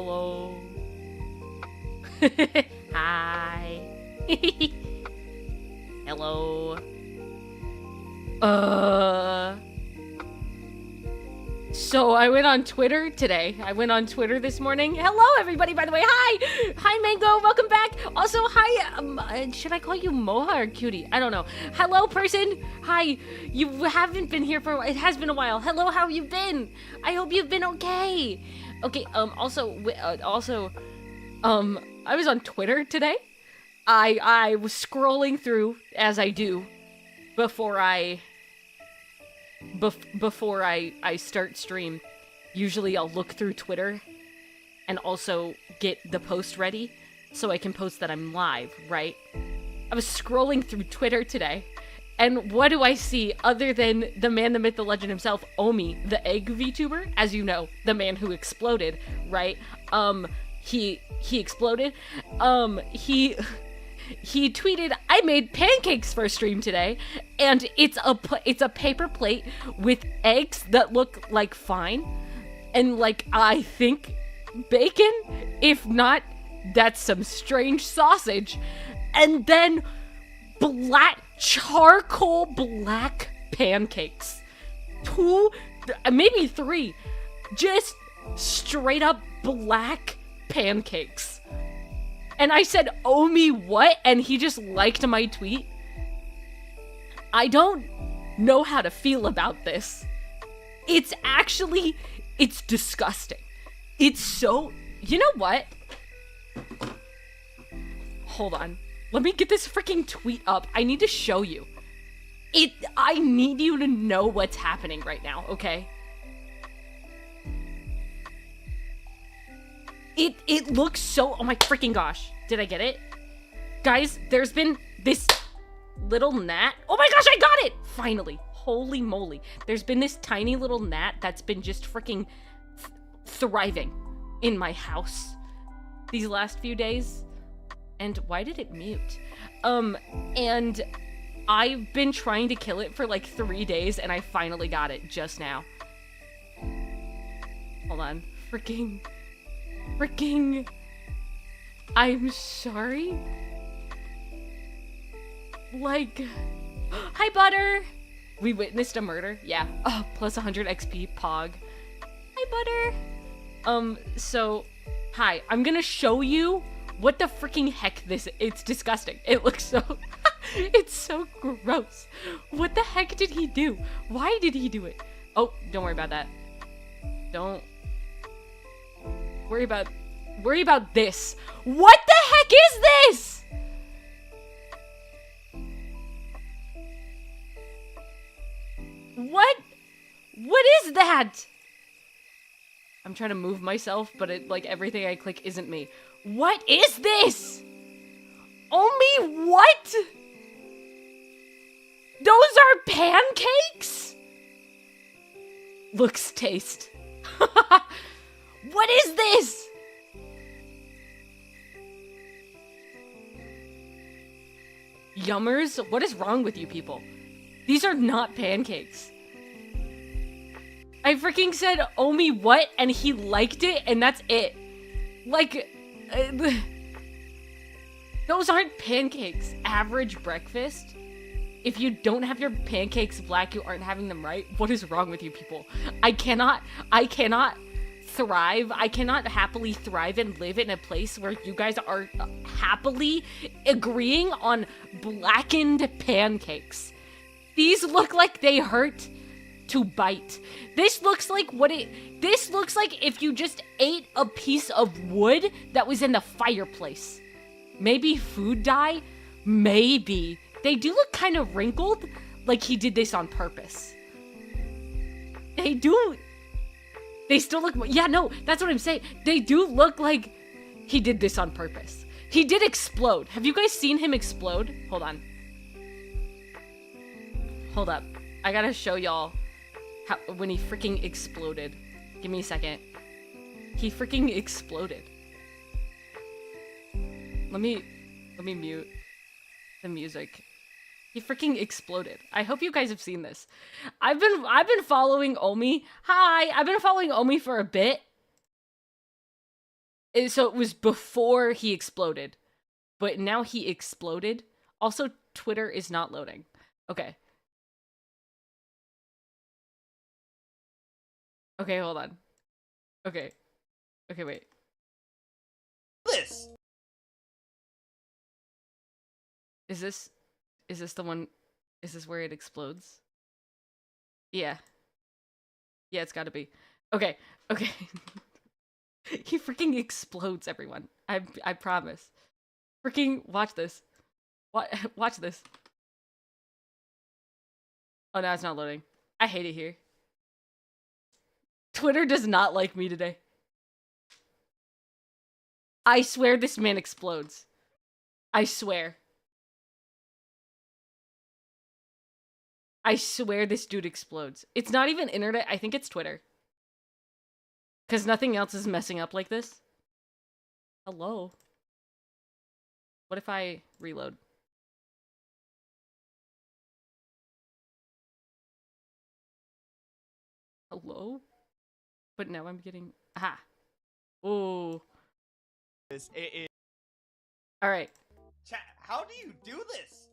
Hello. Hi. Hello. So I went on Twitter today. I went on Twitter this morning. Hello, everybody, by the way. Hi. Hi, Mango. Welcome back. Also, hi. Should I call you Moha or Cutie? I don't know. Hello, person. Hi. You haven't been here for a while. It has been a while. Hello, how have you been? I hope you've been okay. Okay, also, I was on Twitter today. I was scrolling through, as I do, before I start stream. Usually I'll look through Twitter and also get the post ready so I can post that I'm live, right? I was scrolling through Twitter today, and what do I see other than the man, the myth, the legend himself, Omi, the egg VTuber? As you know, the man who exploded, right? He exploded. He tweeted, "I made pancakes for a stream today, and it's a paper plate with eggs that look like fine, and like I think bacon. If not, that's some strange sausage, and then charcoal black pancakes, 2, maybe 3, just straight up black pancakes." And I said, "Omi, what?" And he just liked my tweet. I don't know how to feel about this. It's disgusting. It's so... You know what? Hold on. Let me get this freaking tweet up. I need to show you. I need you to know what's happening right now, okay? It looks so... Oh my freaking gosh. Did I get it? Guys, there's been this little gnat. Oh my gosh, I got it! Finally. Holy moly. There's been this tiny little gnat that's been just freaking thriving in my house these last few days. And why did it mute? And I've been trying to kill it for like 3 days, and I finally got it just now. Hold on. Freaking... I'm sorry? Like... Hi, Butter! We witnessed a murder. Yeah. Oh, plus 100 XP, Pog. Hi, Butter! So... Hi, I'm gonna show you what the freaking heck this is. It's disgusting. It looks so... It's so gross. What the heck did he do? Why did he do it? Oh, don't worry about that. Don't... Worry about this. What the heck is this? What is that? I'm trying to move myself, but like everything I click isn't me. What is this? Omi, what? Those are pancakes? Looks, taste. What is this? Yummers? What is wrong with you people? These are not pancakes. I freaking said, "Omi, what?" and he liked it, and that's it. Like, those aren't pancakes. Average breakfast? If you don't have your pancakes black, you aren't having them right. What is wrong with you people? I cannot thrive. I cannot happily thrive and live in a place where you guys are happily agreeing on blackened pancakes. These look like they hurt to bite. This looks like if you just ate a piece of wood that was in the fireplace. Maybe food dye? Maybe. They do look kind of wrinkled, like he did this on purpose. They do. They still look... Yeah, no, that's what I'm saying. They do look like he did this on purpose. He did explode. Have you guys seen him explode? Hold on. Hold up. I gotta show y'all when he freaking exploded. Give me a second. He freaking exploded. Let me mute the music. He freaking exploded. I hope you guys have seen this. I've been following Omi. Hi, I've been following Omi for a bit. So it was before he exploded. But now he exploded. Also, Twitter is not loading. Okay. Okay, hold on. Okay. Okay, wait. This. Is this the one? Is this where it explodes? Yeah. Yeah, it's gotta be. Okay. Okay. He freaking explodes, everyone. I promise. Freaking watch this. Watch this. Oh, no, it's not loading. I hate it here. Twitter does not like me today. I swear this man explodes. I swear. I swear this dude explodes. It's not even internet. I think it's Twitter. Because nothing else is messing up like this. Hello? What if I reload? Hello? But now I'm getting... Aha. Ooh. Alright. Chat, how do you do this?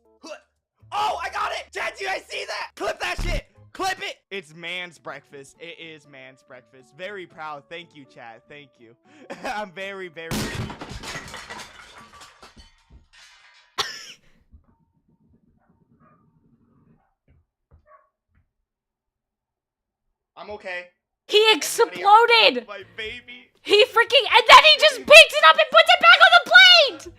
Oh, I got it! Chat, do you guys see that? Clip that shit! Clip it! It's man's breakfast. It is man's breakfast. Very proud. Thank you, chat. Thank you. I'm very, very... I'm okay. He exploded! My baby. He freaking... And then he just picks it up and puts it back on the plate!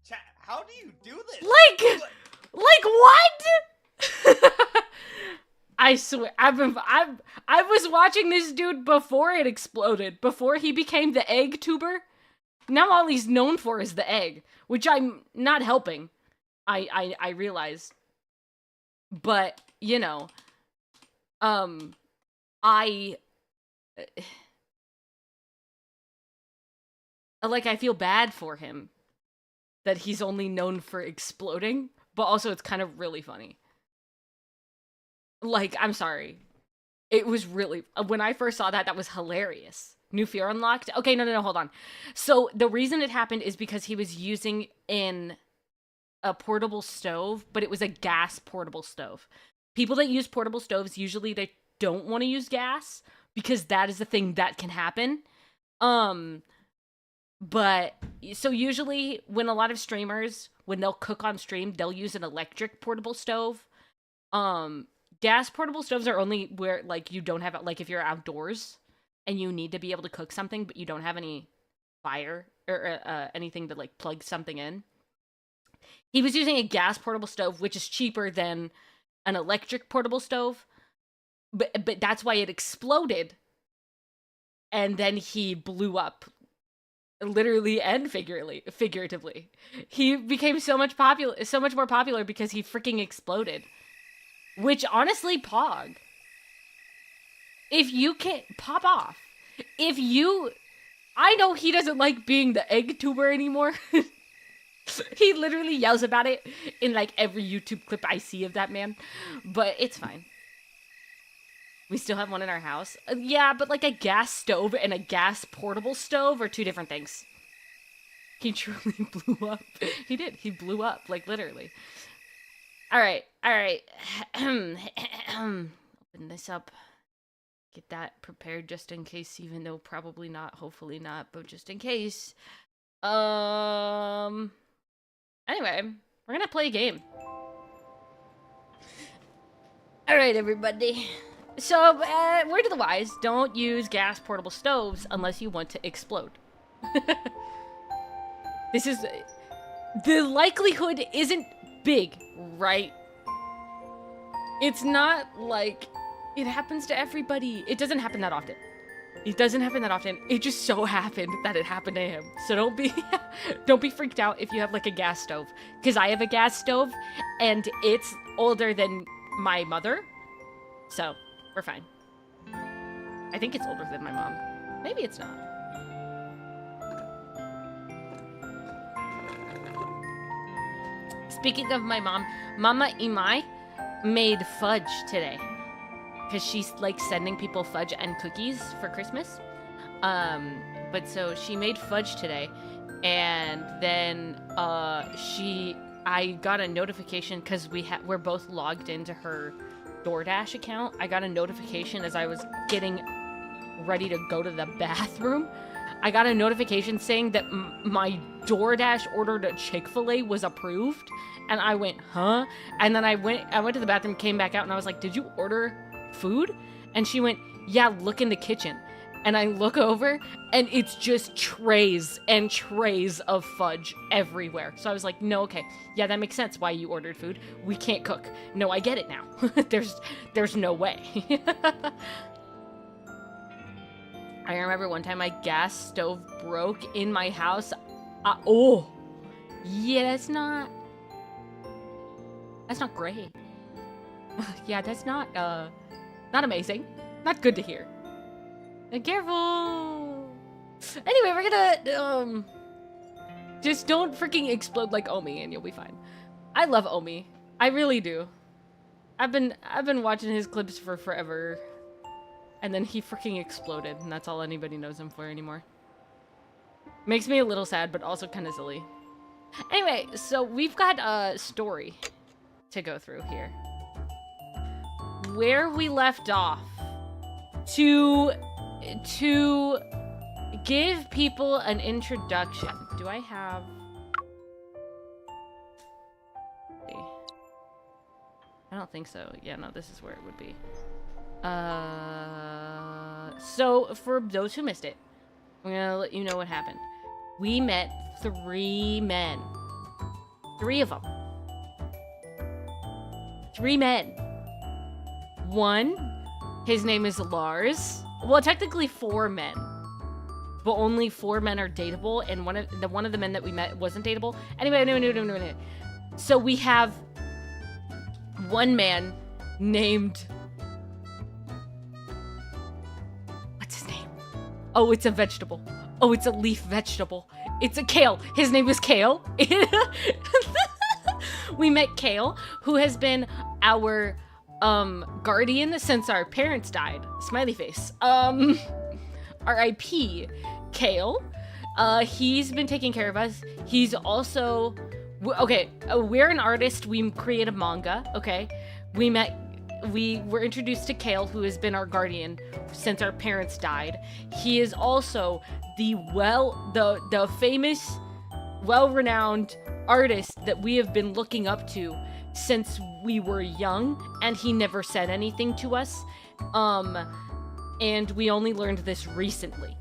Chat, how do you do this? Like what? I swear, I was watching this dude before it exploded, before he became the egg tuber. Now all he's known for is the egg, which I'm not helping. I realize. But, you know, I feel bad for him that he's only known for exploding, but also it's kind of really funny. Like, I'm sorry. It was really, when I first saw that, that was hilarious. New fear unlocked? Okay, no, hold on. So the reason it happened is because he was using a portable stove, but it was a gas portable stove. People that use portable stoves, usually they don't want to use gas because that is the thing that can happen. But so usually when a lot of streamers, when they'll cook on stream, they'll use an electric portable stove. Gas portable stoves are only where, like, you don't have it, like, if you're outdoors and you need to be able to cook something, but you don't have any fire or anything to, like, plug something in. He was using a gas portable stove, which is cheaper than an electric portable stove, but that's why it exploded. And then he blew up, literally and figuratively. He became so much more popular because he freaking exploded. Which, honestly, Pog, if you can't pop off, I know he doesn't like being the egg tuber anymore. He literally yells about it in, like, every YouTube clip I see of that man. But it's fine. We still have one in our house. Yeah, but, like, a gas stove and a gas portable stove are two different things. He truly blew up. He did. He blew up, like, literally. All right. Open this up. Get that prepared just in case, even though probably not, hopefully not, but just in case. Anyway, we're gonna play a game. All right, everybody. So, word to the wise, don't use gas portable stoves unless you want to explode. This is... The likelihood isn't big, right? It's not like it happens to everybody. It doesn't happen that often. It just so happened that it happened to him. So don't be freaked out if you have, like, a gas stove. Because I have a gas stove, and it's older than my mother. So, we're fine. I think it's older than my mom. Maybe it's not. Speaking of my mom, Mama Imai made fudge today. because she's like sending people fudge and cookies for Christmas. But so she made fudge today, and then I got a notification because we're both logged into her DoorDash account. I got a notification as I was getting ready to go to the bathroom. I got a notification saying that my DoorDash order to Chick-fil-A was approved, and I went, huh? And then I went to the bathroom, came back out, and I was like, did you order food? And she went, yeah, look in the kitchen. And I look over, and it's just trays and trays of fudge everywhere. So I was like, no, okay. Yeah, that makes sense why you ordered food. We can't cook. No, I get it now. There's no way. I remember one time my gas stove broke in my house. Oh. Yeah, that's not great. Yeah, that's not amazing. Not good to hear. Careful. Anyway, we're gonna just don't freaking explode like Omi, and you'll be fine. I love Omi. I really do. I've been watching his clips for forever, and then he freaking exploded, and that's all anybody knows him for anymore. Makes me a little sad, but also kind of silly. Anyway, so we've got a story to go through here. Where we left off, to give people an introduction. Do I have... I don't think so. Yeah, no, this is where it would be. So, for those who missed it, I'm gonna let you know what happened. We met 3 men. 3 of them. 3 men. 1, his name is Lars. Well, technically 4 men. But only 4 men are dateable, and one of the men that we met wasn't dateable. Anyway, no. So we have 1 man named... What's his name? Oh, it's a vegetable. Oh, it's a leaf vegetable. It's a kale. His name is Kale. We met Kale, who has been our guardian since our parents died. Smiley face. R.I.P. Kale. He's been taking care of us. He's also... Okay, we're an artist. We create a manga, okay? We were introduced to Kale, who has been our guardian since our parents died. He is also the famous, well-renowned artist that we have been looking up to since we were young, and he never said anything to us. And we only learned this recently.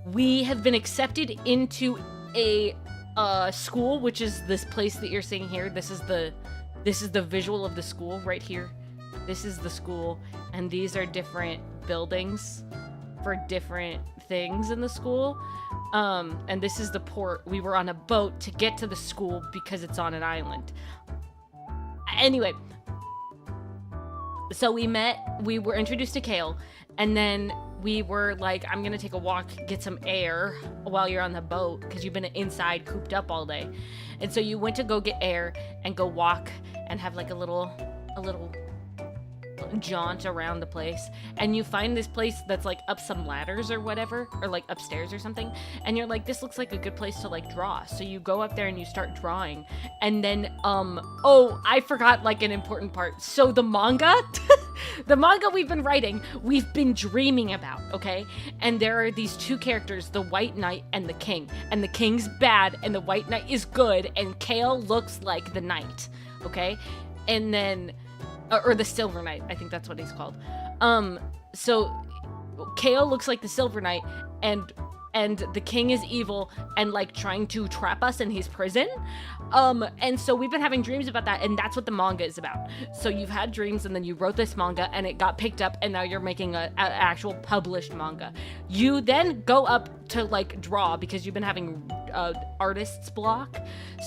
We have been accepted into a school, which is this place that you're seeing here. This is the visual of the school right here. This is the school, and these are different buildings for different things in the school. And this is the port. We were on a boat to get to the school because it's on an island. Anyway, so we were introduced to Kale, and then we were like, I'm gonna take a walk, get some air while you're on the boat, because you've been inside cooped up all day. And so you went to go get air and go walk and have like a little jaunt around the place, and you find this place that's like up some ladders or whatever, or like upstairs or something, and you're like, this looks like a good place to like draw. So you go up there and you start drawing, and then oh, I forgot like an important part. So the manga the manga we've been writing, we've been dreaming about, okay? And there are these 2 characters, the White Knight and the King, and the King's bad and the White Knight is good, and Kale looks like the Knight, okay? And then or the Silver Knight, I think that's what he's called. So Kale looks like the Silver Knight, and the King is evil and like trying to trap us in his prison. And so we've been having dreams about that, and that's what the manga is about. So you've had dreams, and then you wrote this manga, and it got picked up, and now you're making an actual published manga. You then go up to like draw, because you've been having artist's block.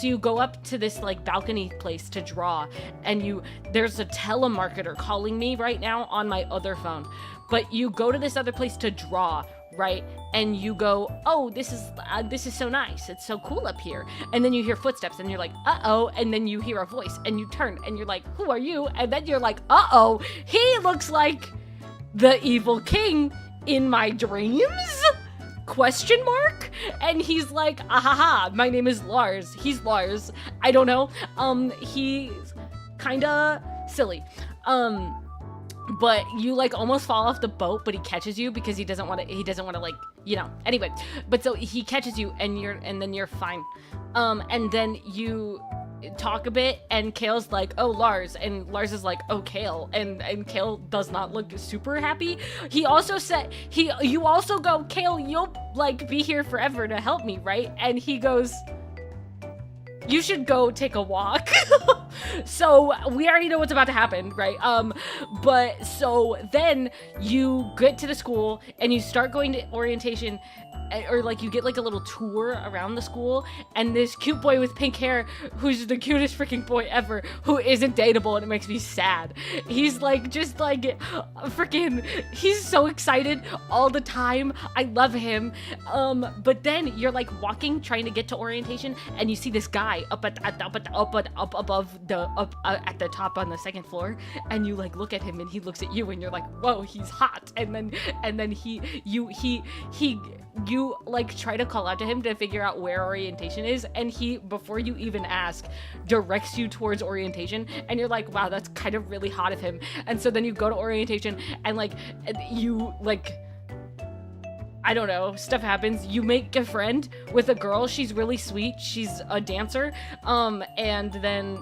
So you go up to this like balcony place to draw, and there's a telemarketer calling me right now on my other phone. But you go to this other place to draw, right? And you go, oh, this is so nice. It's so cool up here. And then you hear footsteps, and you're like, uh-oh. And then you hear a voice, and you turn, and you're like, who are you? And then you're like, uh-oh, he looks like the evil king in my dreams? Question mark? And he's like, ahaha, my name is Lars. He's Lars. I don't know. He's kinda silly. But you like almost fall off the boat, but he catches you because he doesn't want to like, you know, anyway. But so he catches you and then you're fine. And then you talk a bit and Kale's like, oh, Lars, and Lars is like, oh, Kale, and Kale does not look super happy. He also said, you also go, Kale, you'll like be here forever to help me, right? And he goes, you should go take a walk. So we already know what's about to happen, right? But so then you get to the school and you start going to orientation, or like you get like a little tour around the school, and this cute boy with pink hair, who's the cutest freaking boy ever, who isn't dateable, and it makes me sad. He's like just like freaking, he's so excited all the time. I love him. But then you're like walking, trying to get to orientation, and you see this guy up at the top on the second floor, and you like look at him, and he looks at you, and you're like, whoa, he's hot. And then you like try to call out to him to figure out where orientation is, and he, before you even ask, directs you towards orientation, and you're like, wow, that's kind of really hot of him. And so then you go to orientation, and like you like, I don't know, stuff happens. You make a friend with a girl. She's really sweet. She's a dancer. And then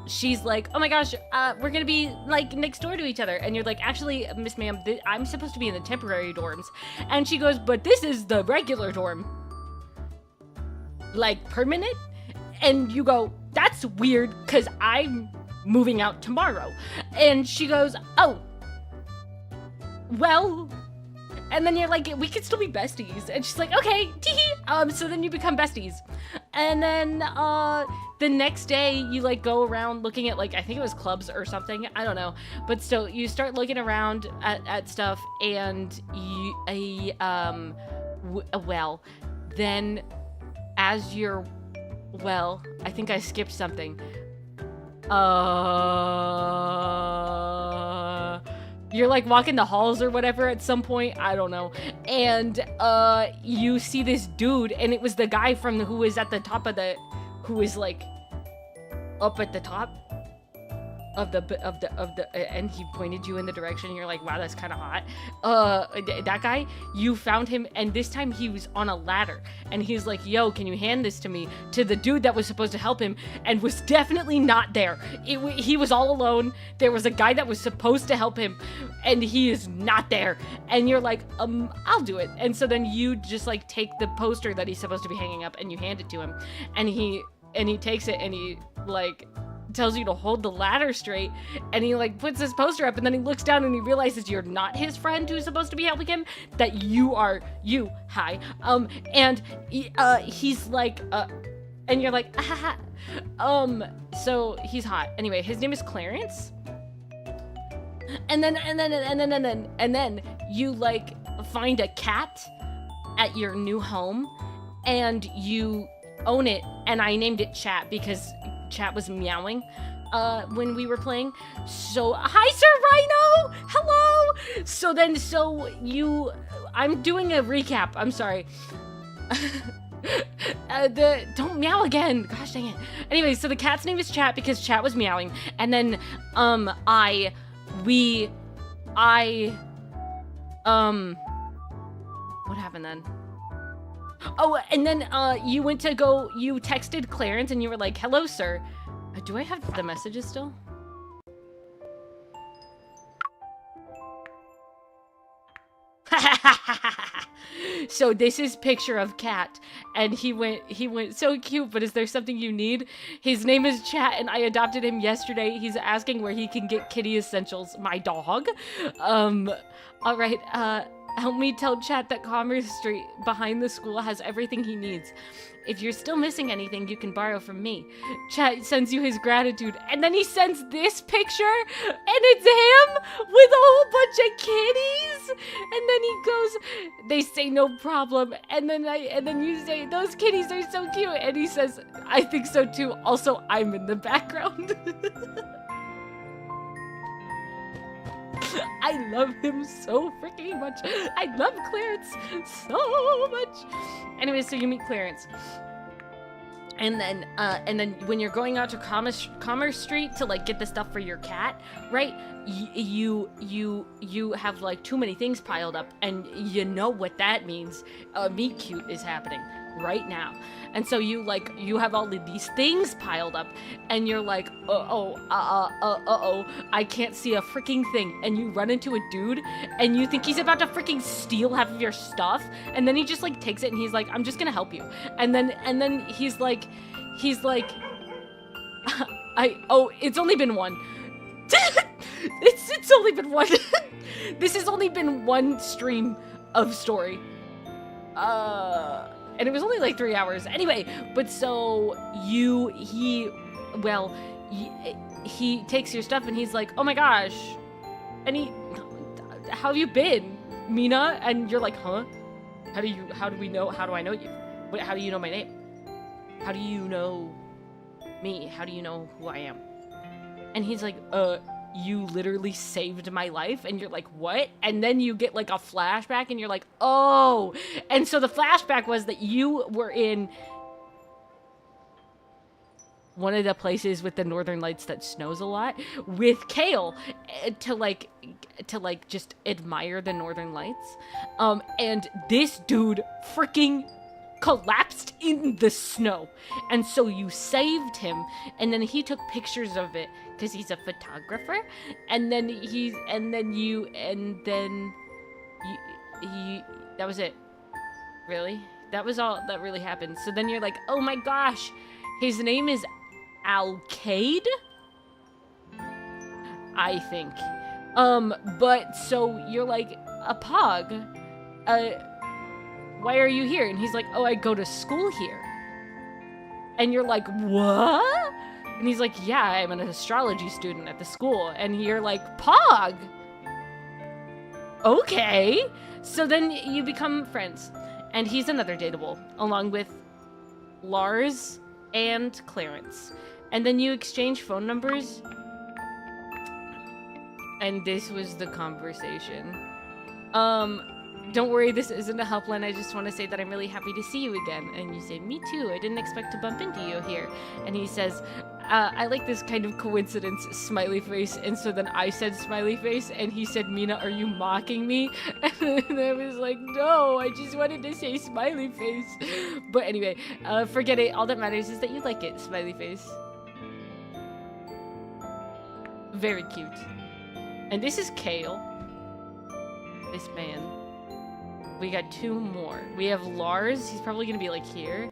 she's like, oh my gosh, we're gonna be like next door to each other. And you're like, actually, Miss Ma'am, I'm supposed to be in the temporary dorms. And she goes, but this is the regular dorm. Like permanent? And you go, that's weird, because I'm moving out tomorrow. And she goes, oh, well. And then you're like, we could still be besties. And she's like, okay, tee-hee. So then you become besties. And then the next day you like go around looking at like, I think it was clubs or something, I don't know. But still, you start looking around at stuff, and you, well, then as you're, well, I think I skipped something. You're like walking the halls or whatever at some point, I don't know, and you see this dude, and it was the guy from who was at the top of the, who was like up at the top of the and he pointed you in the direction, and you're like, wow, that's kind of hot. That guy, you found him, and this time he was on a ladder, and he's like, yo, can you hand this to me, to the dude that was supposed to help him and was definitely not there. He was all alone. There was a guy that was supposed to help him, and he is not there. And you're like, I'll do it. And so then you just like take the poster that he's supposed to be hanging up, and you hand it to him, and he takes it, and he like tells you to hold the ladder straight, and he like puts his poster up, and then he looks down and he realizes you're not his friend who's supposed to be helping him, that you are you. Hi. And he's like, and you're like, ah. So he's hot. Anyway, his name is Clarence. And then you like find a cat at your new home, and you own it, and I named it Chat because Chat was meowing when we were playing. So hi, Sir Rhino, hello. I'm doing a recap, I'm sorry. Don't meow again, gosh dang it. Anyway, so the cat's name is Chat because Chat was meowing, and then what happened then? Oh, and then you texted Clarence, and you were like, hello, sir. Do I have the messages still? So this is picture of Cat, and he went, so cute, but is there something you need? His name is Chat, and I adopted him yesterday. He's asking where he can get kitty essentials. My dog. All right, help me tell Chat that Commerce Street behind the school has everything he needs. If you're still missing anything, you can borrow from me. Chat sends you his gratitude, and then he sends this picture, and it's him with a whole bunch of kitties. And then he goes, they say no problem, and then you say, those kitties are so cute, and he says, I think so too. Also, I'm in the background. I love him so freaking much. I love Clarence so much. Anyway, so you meet Clarence. And then when you're going out to Commerce Street to like get the stuff for your cat, right? You have like too many things piled up, and you know what that means. Meet cute is happening right now, and so you have all of these things piled up, and you're like, I can't see a freaking thing, and you run into a dude, and you think he's about to freaking steal half of your stuff, and then he just like takes it, and he's like, I'm just gonna help you, and then he's like, it's only been one. It's only been one. This has only been one stream of story. And it was only like 3 hours. Anyway, but so he takes your stuff and he's like, oh my gosh. And how have you been, Mina? And you're like, huh? How do I know you? Wait, how do you know my name? How do you know me? How do you know who I am? And he's like, you literally saved my life. And you're like, what? And then you get like a flashback and you're like, oh. And so the flashback was that you were in one of the places with the northern lights that snows a lot with Kale to just admire the northern lights. And this dude freaking collapsed in the snow, and so you saved him, and then he took pictures of it because he's a photographer, and then that was it. Really, that was all that really happened. So then you're like, oh my gosh, his name is Alcade, I think. But so you're like, a pog, why are you here? And he's like, oh, I go to school here. And you're like, what? And he's like, yeah, I'm an astrology student at the school. And you're like, pog. Okay. So then you become friends. And he's another dateable, along with Lars and Clarence. And then you exchange phone numbers. And this was the conversation. Don't worry, this isn't a helpline. I just want to say that I'm really happy to see you again. And you say, me too. I didn't expect to bump into you here. And he says, I like this kind of coincidence, smiley face. And so then I said smiley face, and he said, Mina, are you mocking me? And I was like, no, I just wanted to say smiley face. But anyway, forget it. All that matters is that you like it, smiley face. Very cute. And this is Kale. This man. We got two more. We have Lars. He's probably gonna be like here.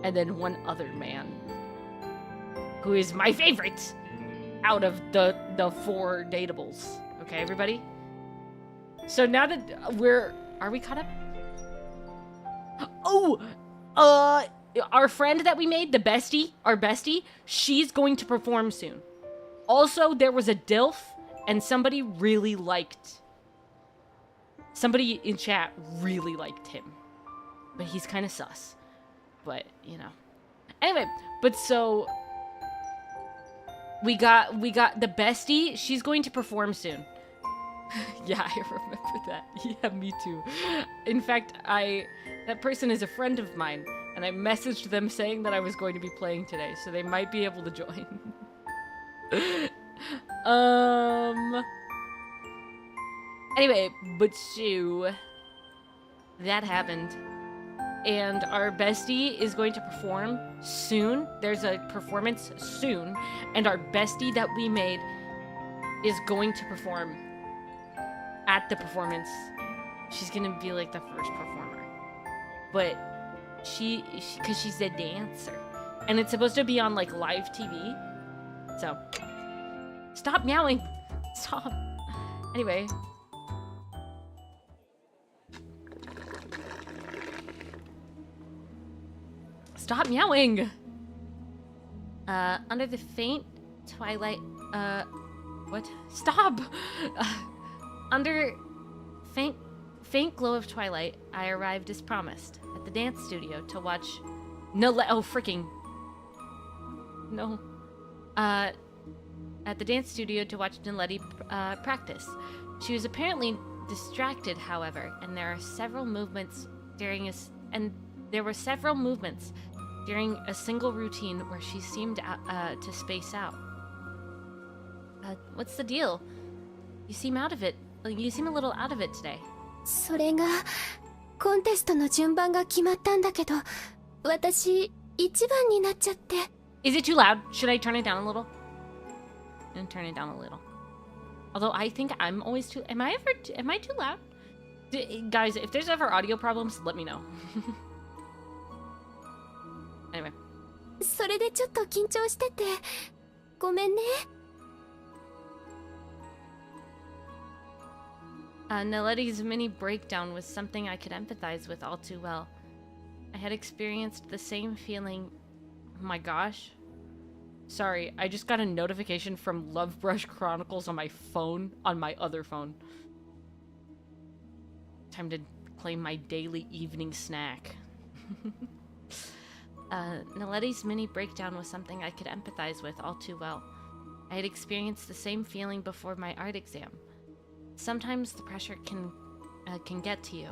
And then one other man. Who is my favorite out of the 4 dateables. Okay, everybody? So now that are we caught up? Oh! Our friend that we made, our bestie, she's going to perform soon. Also, there was a DILF, and somebody in chat really liked him. But he's kind of sus. But, you know. Anyway, but so we got the bestie. She's going to perform soon. Yeah, I remember that. Yeah, me too. In fact, that person is a friend of mine, and I messaged them saying that I was going to be playing today, so they might be able to join. Anyway, but so that happened. And our bestie is going to perform soon. There's a performance soon. And our bestie that we made is going to perform at the performance. She's gonna be like the first performer. But because she's a dancer. And it's supposed to be on like live TV. So, stop meowing. Stop. Anyway. Stop meowing! Under the faint twilight, what? Stop! Under faint glow of twilight, I arrived as promised at the dance studio to watch at the dance studio to watch Naledi practice. She was apparently distracted, however, and there were several movements during a single routine where she seemed to space out. What's the deal? You seem out of it. You seem a little out of it today. それがコンテストの順番が決まったんだけど、私一番になっちゃって。Is it too loud? Should I turn it down a little? And turn it down a little. Although I think I'm always too. Am I too loud? Guys, if there's ever audio problems, let me know. Anyway. それでちょっと緊張してて、ごめんね。Naletti's mini breakdown was something I could empathize with all too well. I had experienced the same feeling. Oh my gosh. Sorry, I just got a notification from Lovebrush Chronicles on my phone, on my other phone. Time to claim my daily evening snack. Naletti's mini breakdown was something I could empathize with all too well. I had experienced the same feeling before my art exam. Sometimes the pressure can get to you.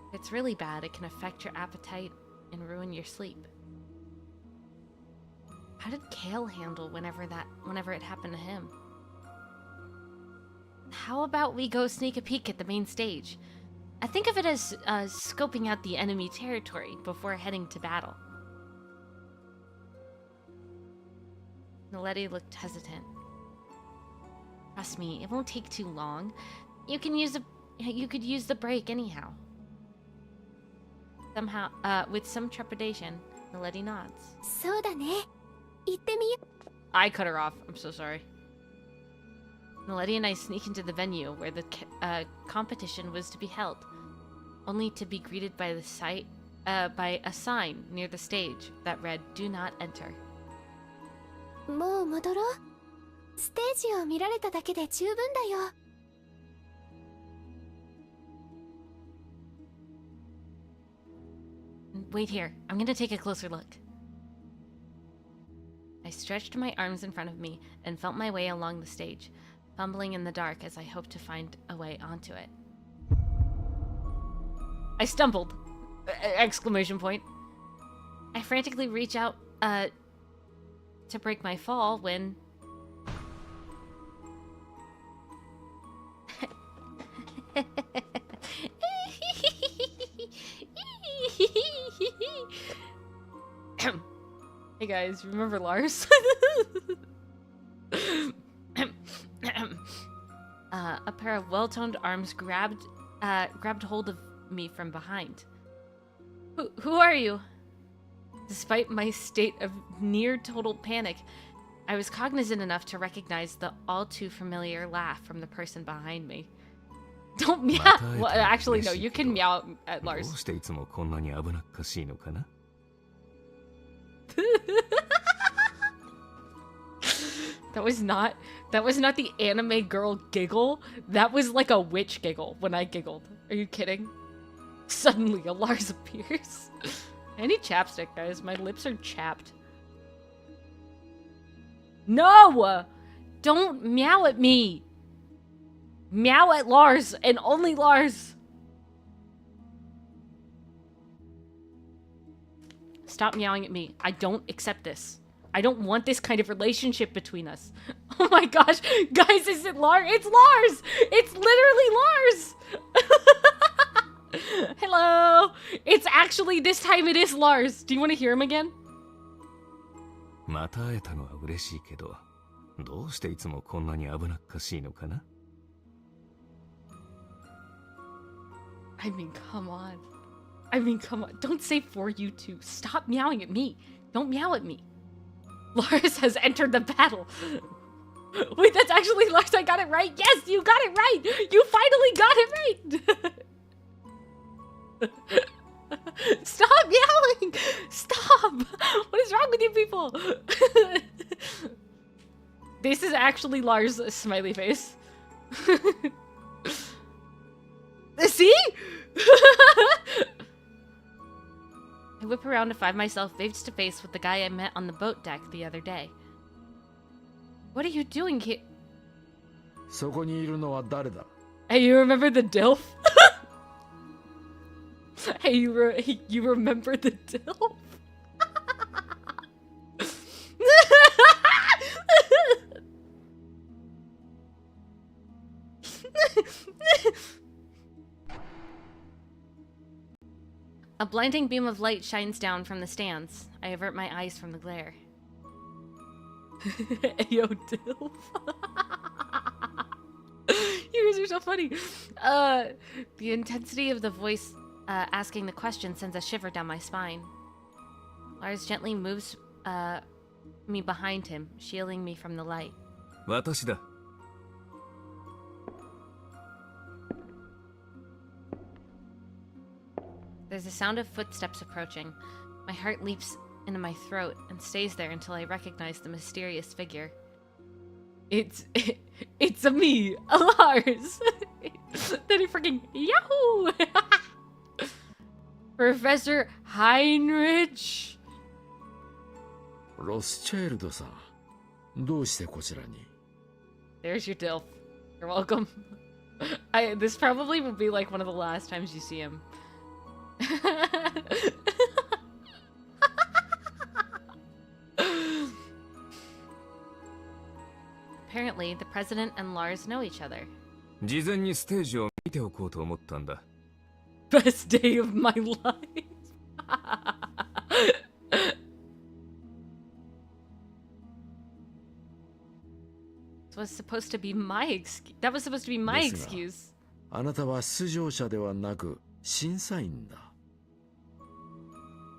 If it's really bad, it can affect your appetite and ruin your sleep. How did Kale handle whenever it happened to him? How about we go sneak a peek at the main stage? I think of it as scoping out the enemy territory before heading to battle. Naletti looked hesitant. Trust me, it won't take too long. You could use the break anyhow. Somehow, with some trepidation, Naletti nods. そうだね。行ってみよう。 I cut her off. I'm so sorry. Naletti and I sneak into the venue where the competition was to be held, only to be greeted by by a sign near the stage that read, "Do not enter." もう戻ろう。ステージを見られただけで十分だよ。Wait here. I'm gonna take a closer look. I stretched my arms in front of me and felt my way along the stage, fumbling in the dark as I hoped to find a way onto it. I stumbled! Exclamation point. I frantically reach out, to break my fall when... Hey guys, remember Lars? A pair of well-toned arms grabbed hold of me from behind. Who are you? Despite my state of near total panic, I was cognizant enough to recognize the all too familiar laugh from the person behind me. Don't meow. Well, actually, no, you can meow at Lars. That was not the anime girl giggle. That was like a witch giggle when I giggled. Are you kidding? Suddenly a Lars appears. I need chapstick, guys. My lips are chapped. No! Don't meow at me! Meow at Lars, and only Lars! Stop meowing at me. I don't accept this. I don't want this kind of relationship between us. Oh my gosh. Guys, is it Lars? It's Lars! It's literally Lars! Hello! It's actually, this time it is Lars. Do you want to hear him again? I mean, come on. Don't say for you two. Stop meowing at me. Don't meow at me. Lars has entered the battle. Wait, that's actually Lars. I got it right. Yes, you got it right. You finally got it right. Stop yelling. Stop. What is wrong with you people? This is actually Lars' smiley face. See? I whip around to find myself face to face with the guy I met on the boat deck the other day. What are you doing here? そこにいるのは誰だ? Hey, you remember the DILF? Hey, you remember the DILF? A blinding beam of light shines down from the stands. I avert my eyes from the glare. Yo, DILF. You guys are so funny. The intensity of the voice asking the question sends a shiver down my spine. Lars gently moves me behind him, shielding me from the light. 私だ. There's a sound of footsteps approaching. My heart leaps into my throat and stays there until I recognize the mysterious figure. It's a me, a Lars. Then he freaking Yahoo! Professor Heinrich. ロスチャイルドさん、どうしてこちらに? There's your DILF. You're welcome. This probably will be like one of the last times you see him. Apparently, the president and Lars know each other. 事前にステージを見ておこうと思ったんだ. Best day of my life. This was supposed to be my excuse. That was supposed to be my excuse. あなたは出場者ではなく審査員だ.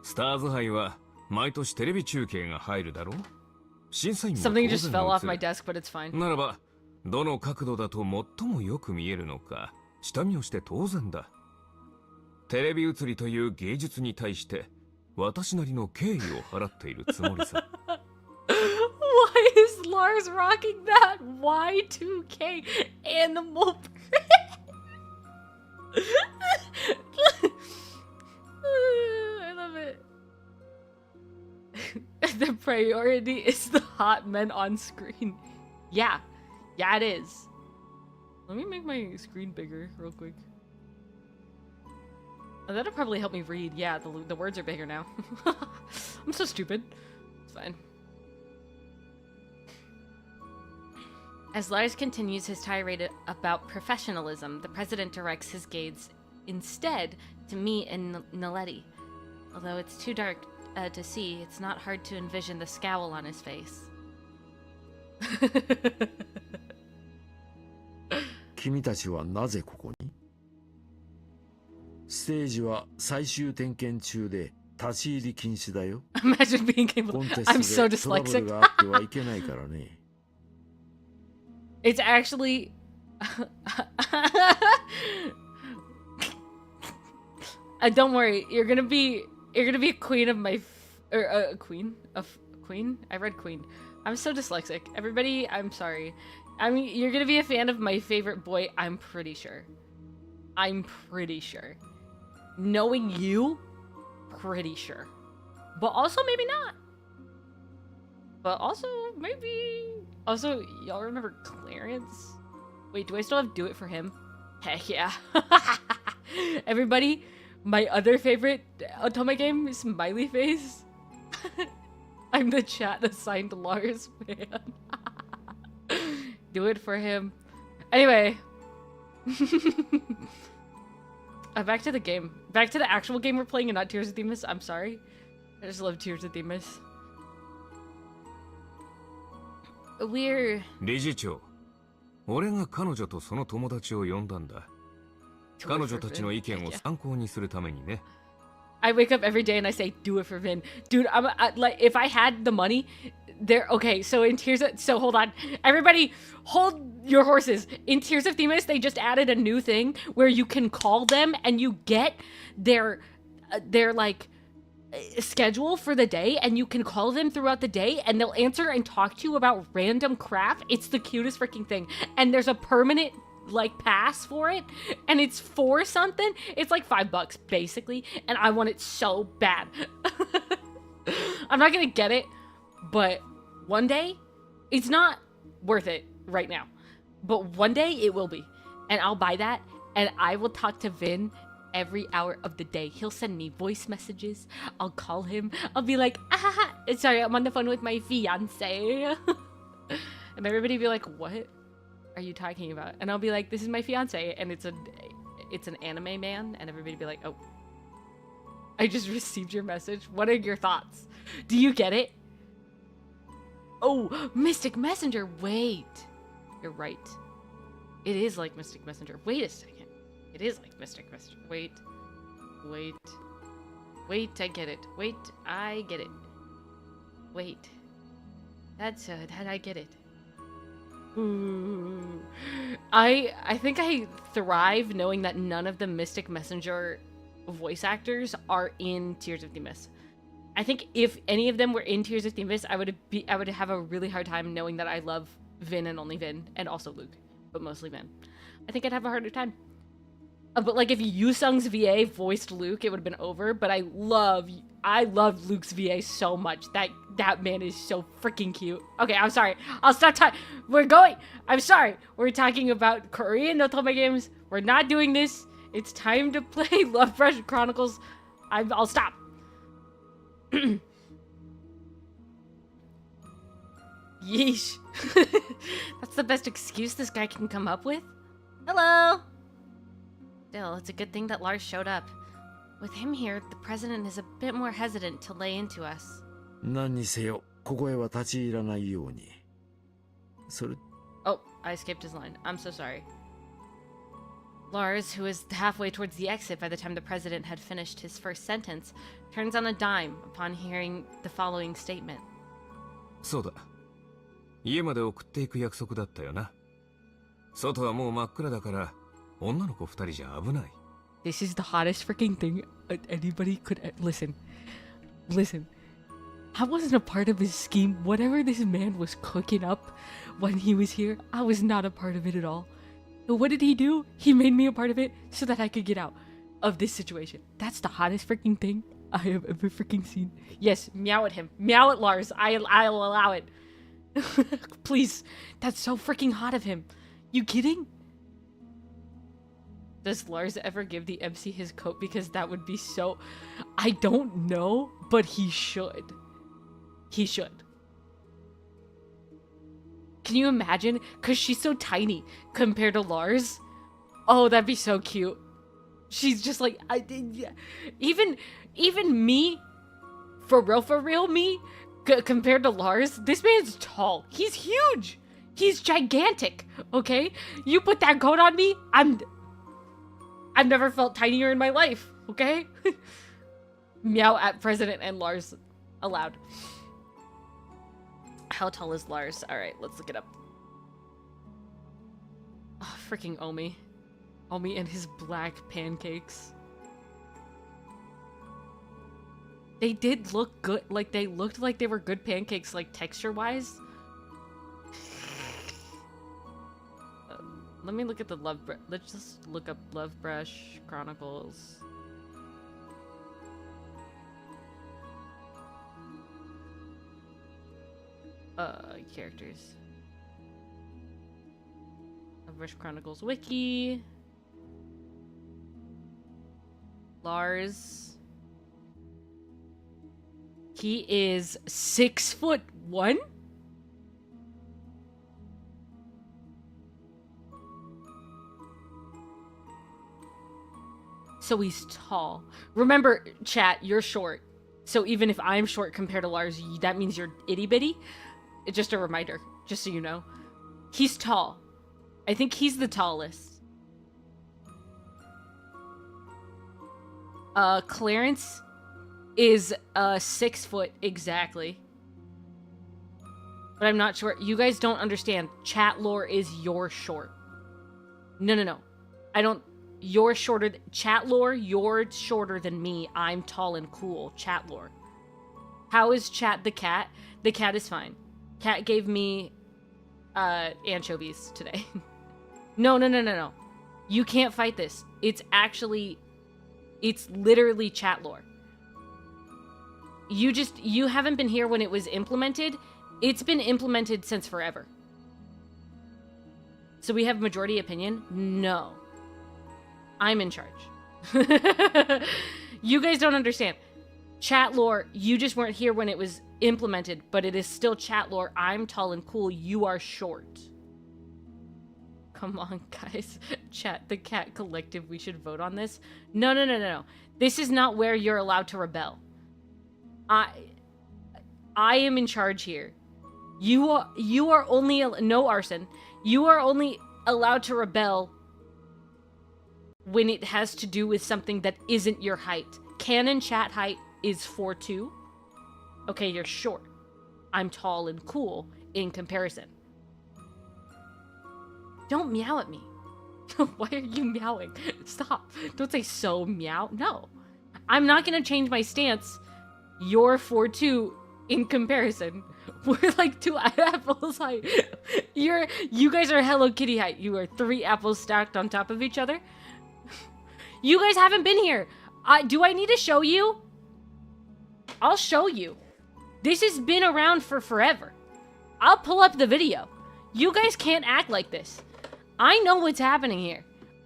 スターズ杯は毎年テレビ中継が入るだろ? 審査員も当 Something 然 just fell off 映 my る. desk, but it's fine. ならば、どの角度だと最もよく見えるのか、下見をして当然だ. テレビ映りという芸術に対して、私なりの敬意を払っているつもりさ. Why is Lars rocking that Y2K animal print? I love it. The priority is the hot men on screen. Yeah. Yeah, it is. Let me make my screen bigger real quick. Oh, that'll probably help me read. Yeah, the words are bigger now. I'm so stupid. It's fine. As Lars continues his tirade about professionalism, the president directs his gaze instead to me and Naledi. Although it's too dark to see, it's not hard to envision the scowl on his face. 君たちはなぜここに? ステージは最終点検中で立ち入り禁止だよ. Imagine being able. コンテ I'm ス so トでトラブ dyslexic. ルがあってはいけないからね. It's actually. Don't worry, you're gonna be a queen of my, or a queen of queen. I read queen. I'm so dyslexic. Everybody, I'm sorry. I mean, you're gonna be a fan of my favorite boy. I'm pretty sure. I'm pretty sure. Knowing you, pretty sure. But also maybe not. But also maybe. Also, y'all remember Clarence? Wait, do I still have Do It For Him? Heck yeah. Everybody, my other favorite Otome game is Smiley Face. I'm the chat assigned Lars fan. Do It For Him. Anyway. Back to the game. Back to the actual game we're playing and not Tears of Themis. I'm sorry. I just love Tears of Themis. We're... 理事長、俺が彼女とその友達を呼んだんだ。彼女たちの意見を参考にするためにね。I wake up every day and I say, do it for Vin. Dude, like, if I had the money, okay, so in Tears of, so hold on. Everybody, hold your horses. In Tears of Themis, they just added a new thing where you can call them and you get their like, schedule for the day, and you can call them throughout the day and they'll answer and talk to you about random crap. It's the cutest freaking thing. And there's a permanent like pass for it, and it's for something. It's like $5 basically, and I want it so bad. I'm not gonna get it, but one day, it's not worth it right now. But one day it will be. And I'll buy that. And I will talk to Vin every hour of the day. He'll send me voice messages. I'll call him. I'll be like, sorry, I'm on the phone with my fiance. And everybody be like, what are you talking about? And I'll be like, this is my fiance. And it's an anime man. And everybody be like, oh, I just received your message. What are your thoughts? Do you get it? Oh, Mystic Messenger. Wait. You're right. It is like Mystic Messenger. Wait a second. It is like Mystic Messenger. Wait. Wait, I get it. Wait, I get it. Wait. That I get it. Ooh. I think I thrive knowing that none of the Mystic Messenger voice actors are in Tears of the Mist. I think if any of them were in Tears of the Mist, I would have a really hard time knowing that I love Vin and only Vin, and also Luke, but mostly Vin. I think I'd have a harder time. But like if Yu Sung's VA voiced Luke, it would have been over. But I love Luke's VA so much. That man is so freaking cute. Okay, I'm sorry. I'll stop talking. I'm sorry. We're talking about Korean otome games. We're not doing this. It's time to play Lovebrush Chronicles. I'll stop. Yeesh. That's the best excuse this guy can come up with. Hello. Still, it's a good thing that Lars showed up. With him here, the president is a bit more hesitant to lay into us. 何にせよ、ここへは立ち入らないように。それ。Oh, I skipped his line. I'm so sorry. Lars, who is halfway towards the exit by the time the president had finished his first sentence, turns on a dime upon hearing the following statement. そうだ。家まで送っていく約束だったよな。外はもう真っ暗だから、女の子二人じゃ危ない。This is the hottest freaking thing anybody could... Listen. I wasn't a part of his scheme. Whatever this man was cooking up when he was here, I was not a part of it at all. But what did he do? He made me a part of it so that I could get out of this situation. That's the hottest freaking thing I have ever freaking seen. Yes, meow at him. Meow at Lars. I'll allow it. Please. That's so freaking hot of him. You kidding? Does Lars ever give the MC his coat? Because that would be so... I don't know, but he should. He should. Can you imagine? Because she's so tiny compared to Lars. Oh, that'd be so cute. She's just like... Even me, for real me, compared to Lars, this man's tall. He's huge. He's gigantic, okay? You put that coat on me, I've never felt tinier in my life, okay? Meow at President and Lars aloud. How tall is Lars? Alright, let's look it up. Oh, freaking Omi. Omi and his black pancakes. They did look good. Like, they looked like they were good pancakes, like, texture-wise. Let me look at the let's just look up Lovebrush Chronicles. Characters. Lovebrush Chronicles Wiki. Lars. He is 6'1"? So he's tall. Remember, chat, you're short. So even if I'm short compared to Lars, that means you're itty bitty. It's just a reminder, just so you know. He's tall. I think he's the tallest. Clarence is 6 foot exactly. But I'm not sure. You guys don't understand. Chat lore is you're short. No. I don't... You're shorter... Chat lore, you're shorter than me. I'm tall and cool. Chat lore. How is Chat the cat? The cat is fine. Cat gave me anchovies today. No. You can't fight this. It's actually... It's literally chat lore. You haven't been here when it was implemented. It's been implemented since forever. So we have majority opinion? No. I'm in charge. You guys don't understand. Chat lore, you just weren't here when it was implemented, but it is still chat lore. I'm tall and cool. You are short. Come on, guys. Chat, the cat collective, we should vote on this. No. This is not where you're allowed to rebel. I am in charge here. You are only, no arson. You are only allowed to rebel when it has to do with something that isn't your height. Canon chat height is 4'2". Okay, you're short. I'm tall and cool in comparison. Don't meow at me. Why are you meowing? Stop. Don't say so meow. No. I'm not gonna change my stance. You're 4'2" in comparison. We're like 2 apples height. You guys are Hello Kitty height. You are 3 apples stacked on top of each other. You guys haven't been here. Do I need to show you? I'll show you. This has been around for forever. I'll pull up the video. You guys can't act like this. I know what's happening here.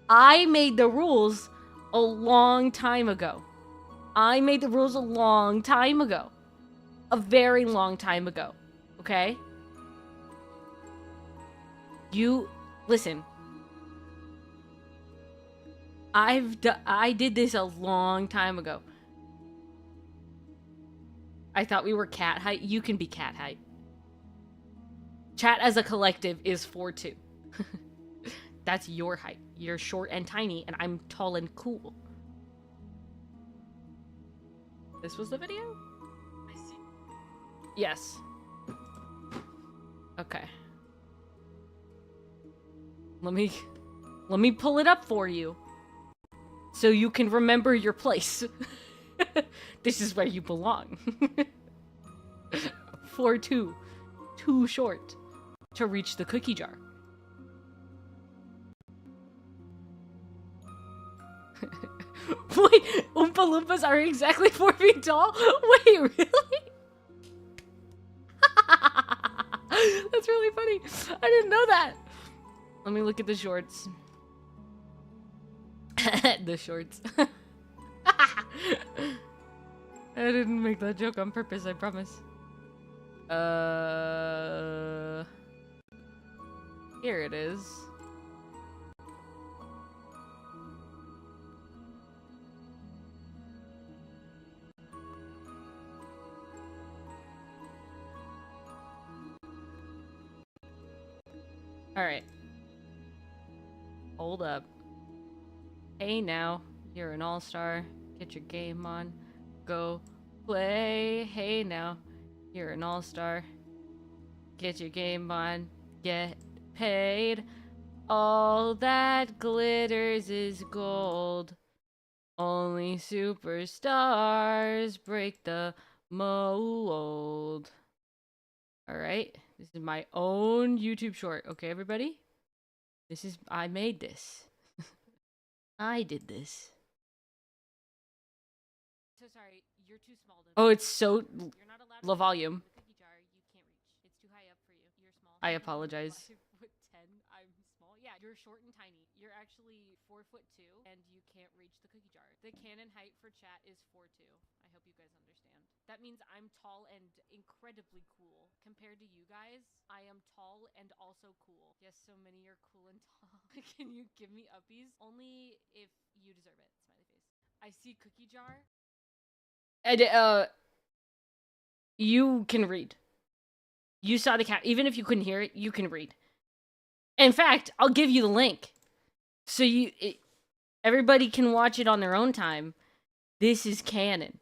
I made the rules a long time ago. I made the rules a long time ago. A very long time ago. Okay? You, listen. I did this a long time ago. I thought we were cat height. You can be cat height. Chat as a collective is 4'2". That's your height. You're short and tiny, and I'm tall and cool. This was the video? I see. Yes. Okay. Let me pull it up for you. So you can remember your place. This is where you belong. 4'2". Too short to reach the cookie jar. Wait, Oompa Loompas are exactly 4 feet tall? Wait, really? That's really funny. I didn't know that. Let me look at the shorts. The shorts. I didn't make that joke on purpose, I promise. Here it is. Alright. Hold up. Hey now, you're an all-star. Get your game on. Go play. Hey now, you're an all-star. Get your game on. Get paid. All that glitters is gold. Only superstars break the mold. Alright, this is my own YouTube short. Okay, everybody? I made this. I did this. So sorry, you're too small. Oh, it's so low volume. Cookie jar, you can't reach. It's too high up for you. You're small. I apologize. 5'10", I'm small. Yeah, you're short and tiny. You're actually 4'2", and you can't reach the cookie jar. The canon height for chat is 4'2". I hope you guys understand. That means I'm tall and incredibly cool. Compared to you guys, I am tall and also cool. Yes, so many are cool and tall. Can you give me uppies? Only if you deserve it. Smiley face. I see cookie jar. And, you can read. You saw the cat. Even if you couldn't hear it, you can read. In fact, I'll give you the link. So everybody can watch it on their own time. This is canon.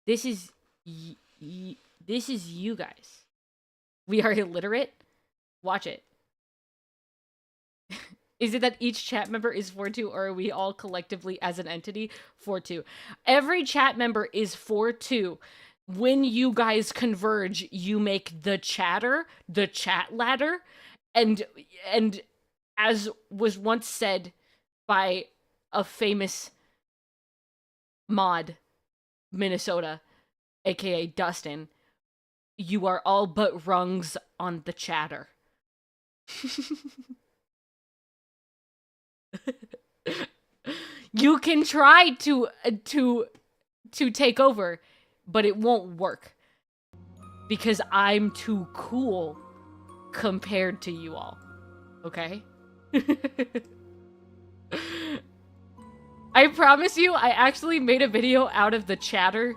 This is you guys. We are illiterate. Watch it. Is it that each chat member is 4'2", or are we all collectively as an entity 4'2"? Every chat member is 4'2". When you guys converge, you make the chatter, the chat ladder, and as was once said by a famous mod, Minnesota, aka Dustin, you are all but rungs on the chatter. You can try to take over, but it won't work. Because I'm too cool compared to you all. Okay? I promise you, I actually made a video out of the chatter,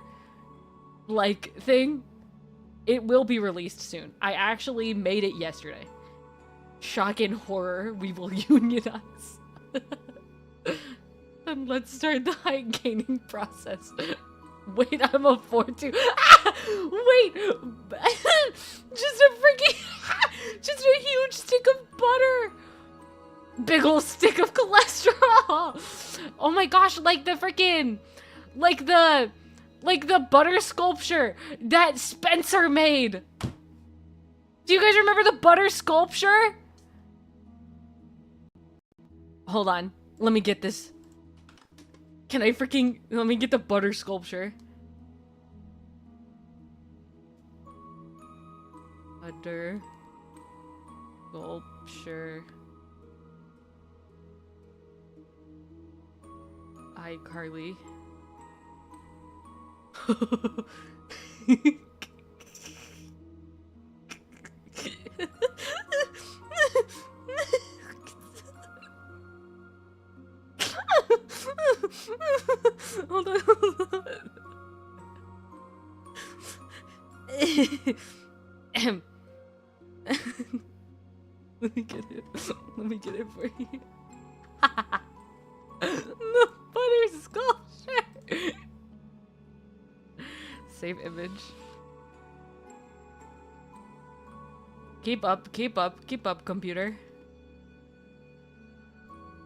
like, thing. It will be released soon. I actually made it yesterday. Shock and horror, we will unionize. And let's start the high gaining process. Wait, I'm a 4-2. Ah! Wait! Just a freaking... just a huge stick of butter! Big ol' stick of cholesterol! Oh my gosh, like the freaking... Like the butter sculpture that Spencer made! Do you guys remember the butter sculpture? Hold on. Let me get this. Can I freaking... Let me get the butter sculpture. Butter sculpture. iCarly. Hold on. Let me get it. Let me get it for you. The butter sculpture. Save image. Keep up, computer.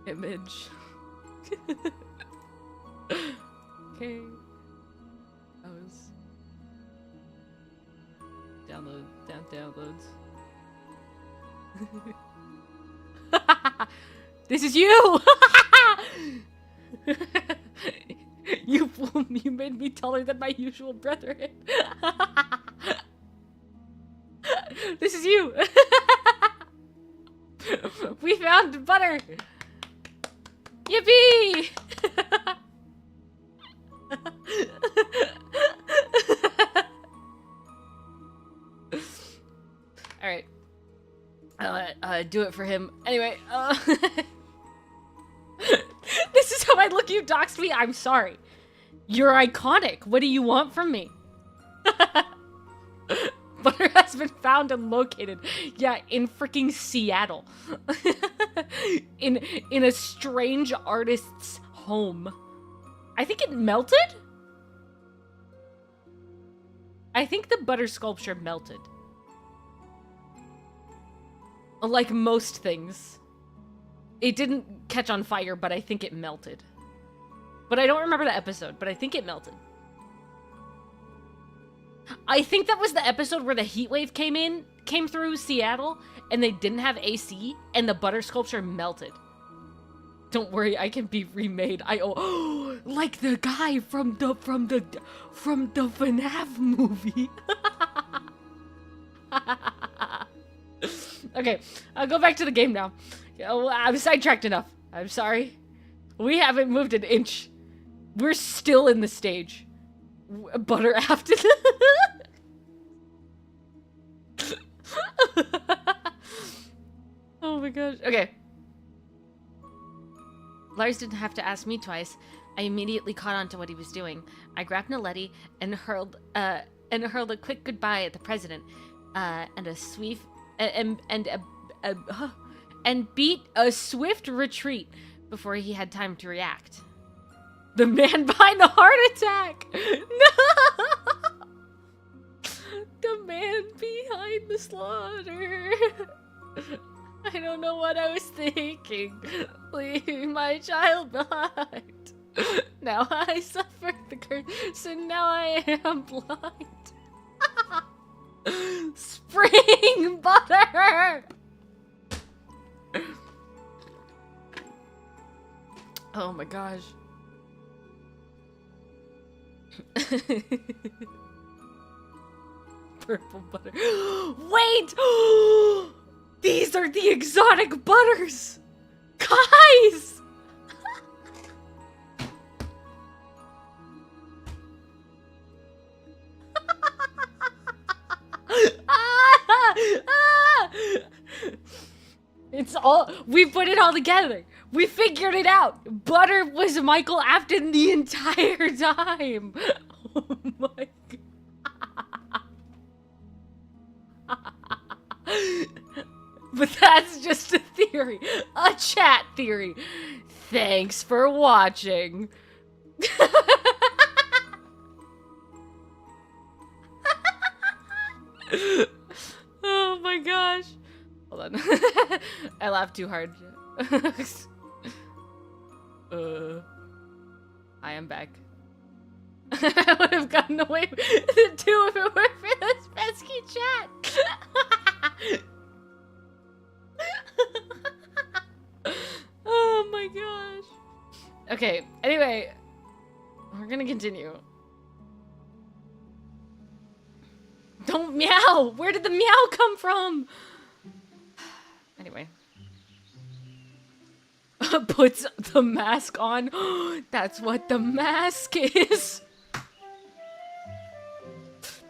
Image. Okay. Downloads. This is you! You fool me, you made me taller than my usual brethren. This is you! We found butter! Yippee! Alright. Do it for him. Anyway, this is how I look, you doxed me? I'm sorry. You're iconic. What do you want from me? Butter has been found and located. Yeah, in freaking Seattle. in a strange artist's home. I think it melted? I think the butter sculpture melted. Like most things. It didn't catch on fire, but I think it melted. But I don't remember the episode, but I think it melted. I think that was the episode where the heat wave came through Seattle, and they didn't have AC, and the butter sculpture melted. Don't worry, I can be remade. Like the guy from the FNAF movie. Okay, I'll go back to the game now. I'm sidetracked enough. I'm sorry. We haven't moved an inch. We're still in the stage. Butter after. Oh my gosh. Okay. Lars didn't have to ask me twice. I immediately caught on to what he was doing. I grabbed Naledi and hurled a quick goodbye at the president, and beat a swift retreat before he had time to react. The man behind the heart attack! No! The man behind the slaughter. I don't know what I was thinking. Leaving my child behind. Now I suffer the curse, and now I am blind. Spring butter! Oh my gosh. Purple butter. Wait! These are the exotic butters! Guys! We put it all together. We figured it out. Butter was Michael Afton the entire time. Oh my god. But that's just a theory. A chat theory. Thanks for watching. Oh my gosh. Hold on. I laughed too hard. I am back. I would have gotten away with it too if it weren't for this pesky chat. Oh my gosh. Okay, anyway, we're gonna continue. Don't meow! Where did the meow come from? Anyway. Puts the mask on. That's what the mask is.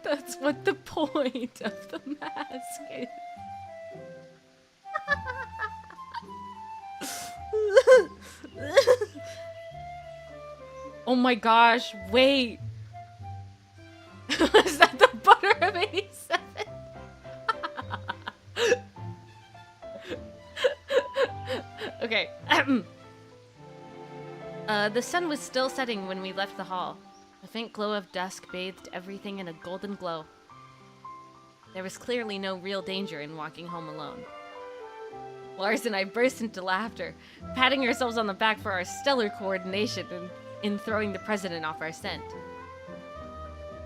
That's what the point of the mask is. Oh my gosh, wait. Is that the butter of 87? Okay. The sun was still setting when we left the hall. A faint glow of dusk bathed everything in a golden glow. There was clearly no real danger in walking home alone. Lars and I burst into laughter, patting ourselves on the back for our stellar coordination in throwing the president off our scent.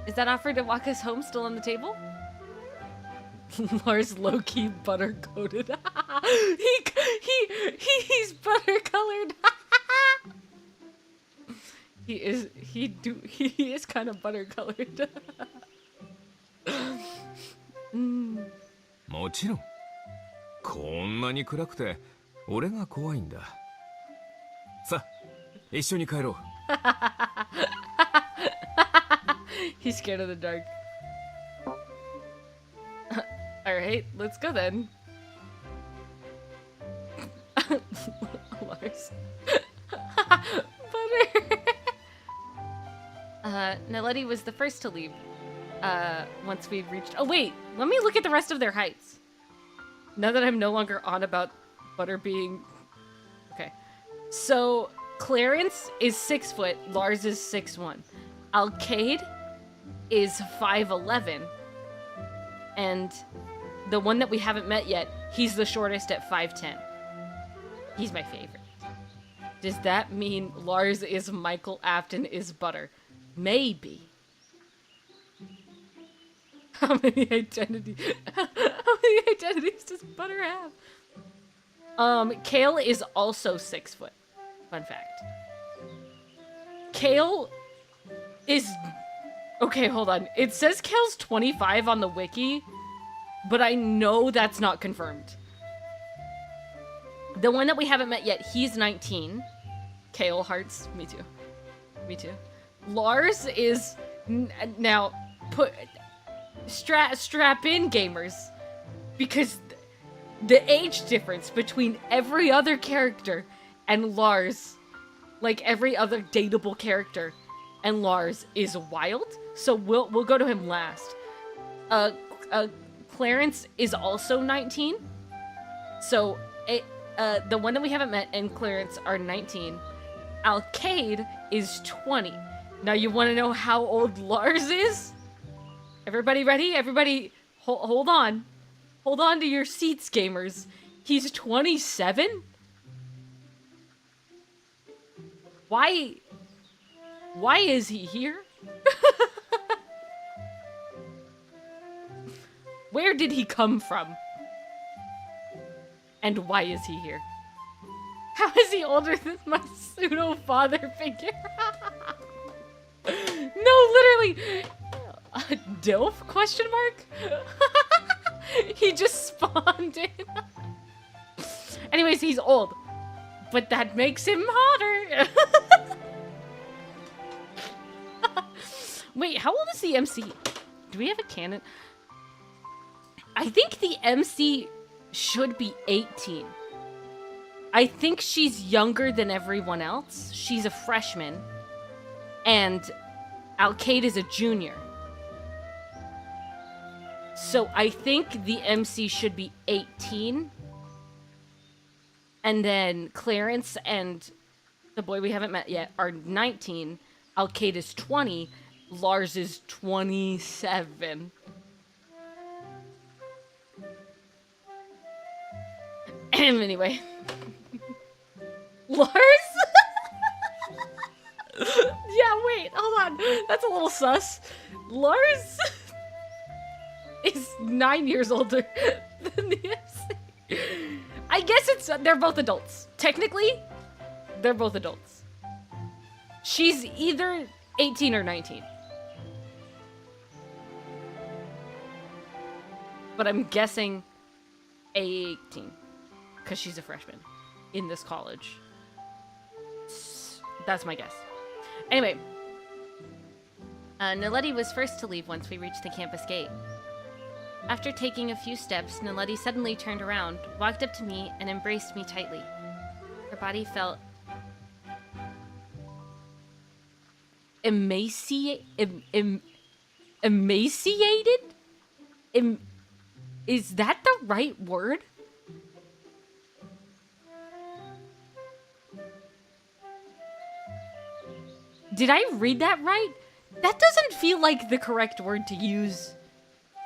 Is that offer to walk us home still on the table? Lars low-key butter-coated. He's butter-colored. He is kind of butter-colored. もちろん。こんなに暗くて俺が怖いんだ。さあ、一緒に帰ろう。He's scared of the dark. Alright, let's go then. Lars. Butter. Naledi was the first to leave. Once we'd reached... Oh wait, let me look at the rest of their heights. Now that I'm no longer on about Butter being... Okay. So, Clarence is 6 foot, Lars is 6'1". Alcade is 5'11", and the one that we haven't met yet, he's the shortest at 5'10". He's my favorite. Does that mean Lars is Michael Afton is Butter? Maybe. How many identities does Butter have? Kale is also 6 foot. Fun fact. Kale is... Okay, hold on. It says Kale's 25 on the wiki, but I know that's not confirmed. The one that we haven't met yet, he's 19. Kale hearts. Me too. Me too. Lars is... Now, strap in, gamers. Because the age difference between every other character and Lars, like every other dateable character and Lars, is wild. So we'll go to him last. Clarence is also 19. So the one that we haven't met and Clarence are 19. Alcade is 20. Now you want to know how old Lars is? Everybody ready? Everybody hold on. Hold on to your seats, gamers. He's 27? Why is he here? Where did he come from? And why is he here? How is he older than my pseudo-father figure? No, literally. Dilf? Question mark? He just spawned in. Anyways, he's old. But that makes him hotter. Wait, how old is the MC? Do we have a canon? I think the MC should be 18. I think she's younger than everyone else. She's a freshman. And Alcade is a junior. So I think the MC should be 18. And then Clarence and the boy we haven't met yet are 19. Alcade is 20. Lars is 27. Anyway. Lars? Yeah, wait, hold on. That's a little sus. Lars is 9 years older than the MC. I guess they're both adults. Technically, they're both adults. She's either 18 or 19. But I'm guessing 18. Because she's a freshman in this college. That's my guess. Anyway. Naledi was first to leave once we reached the campus gate. After taking a few steps, Naledi suddenly turned around, walked up to me, and embraced me tightly. Her body felt emaciated? Is that the right word? Did I read that right? That doesn't feel like the correct word to use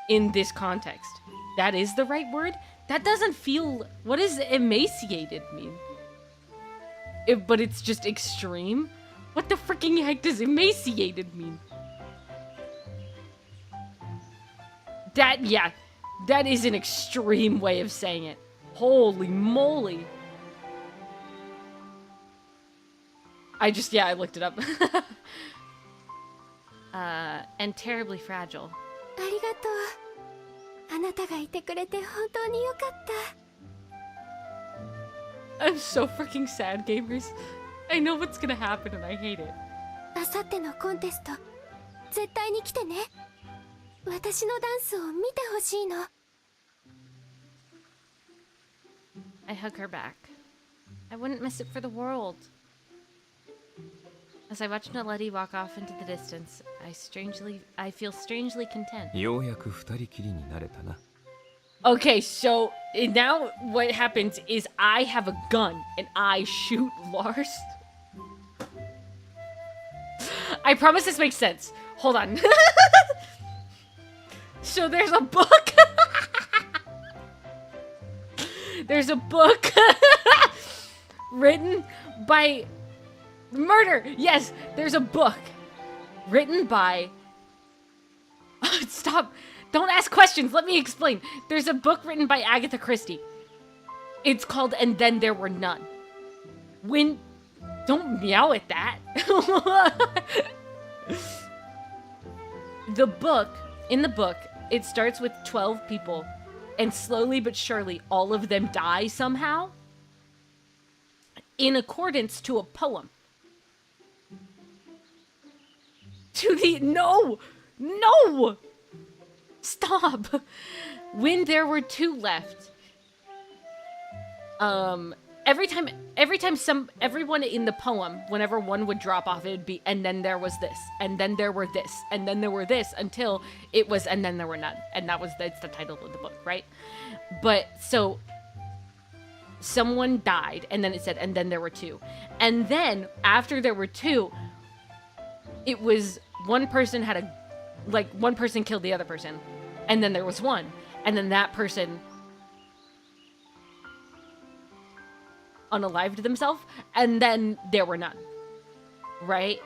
in this context. That is the right word? That doesn't feel... What does emaciated mean? But it's just extreme? What the freaking heck does emaciated mean? Yeah. That is an extreme way of saying it. Holy moly. I looked it up. And terribly fragile. ありがとう。あなたがいてくれて本当によかった。 I'm so freaking sad, gamers. I know what's gonna happen and I hate it. あさってのコンテスト、絶対に来てね。私のダンスを見てほしいの。 I hug her back. I wouldn't miss it for the world. As I watch Naledi walk off into the distance, I feel strangely content. ようやく二人きりになれたな。 Okay, so now what happens is I have a gun and I shoot Lars. I promise this makes sense. Hold on. So there's a book. There's a book written by... Murder! Yes, there's a book written by... Stop! Don't ask questions, let me explain. There's a book written by Agatha Christie. It's called And Then There Were None. Don't meow at that. In the book, it starts with 12 people, and slowly but surely all of them die somehow, in accordance to a poem. No! Stop! When there were two left, everyone in the poem, whenever one would drop off, it would be, and then there was this, and then there were this, and then there were this, until it was, and then there were none. And that's the title of the book, right? But, so, someone died, and then it said, and then there were two. And then, after there were two, it was, one person killed the other person, and then there was one, and then that person unalived themselves, and then there were none, right?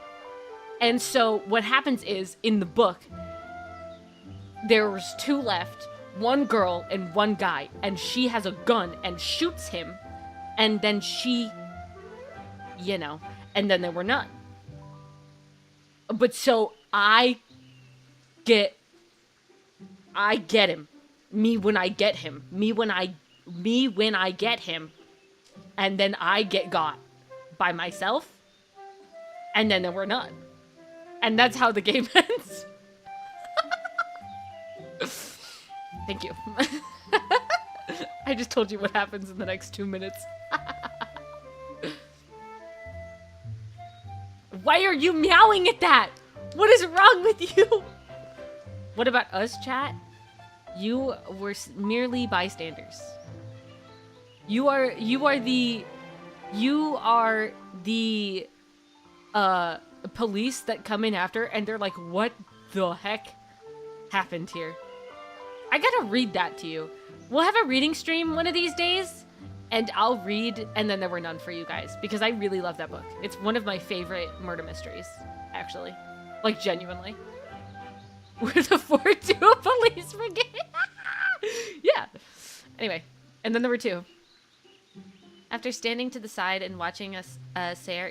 And so what happens is, in the book, there was two left, one girl and one guy, and she has a gun and shoots him, and then she, and then there were none. But so I get him. Me when I get him. Me when I get him. And then I get got by myself. And then there were none. And that's how the game ends. Thank you. I just told you what happens in the next 2 minutes. Why are you meowing at that? What is wrong with you? What about us, chat? You were merely bystanders. You are the police that come in after, and they're like, what the heck happened here? I gotta read that to you. We'll have a reading stream one of these days, and I'll read And Then There Were None for you guys, because I really love that book. It's one of my favorite murder mysteries, actually. Like, genuinely. We're the 4-2 police brigade. Yeah. Anyway, And Then There Were Two. After standing to the side and watching us say our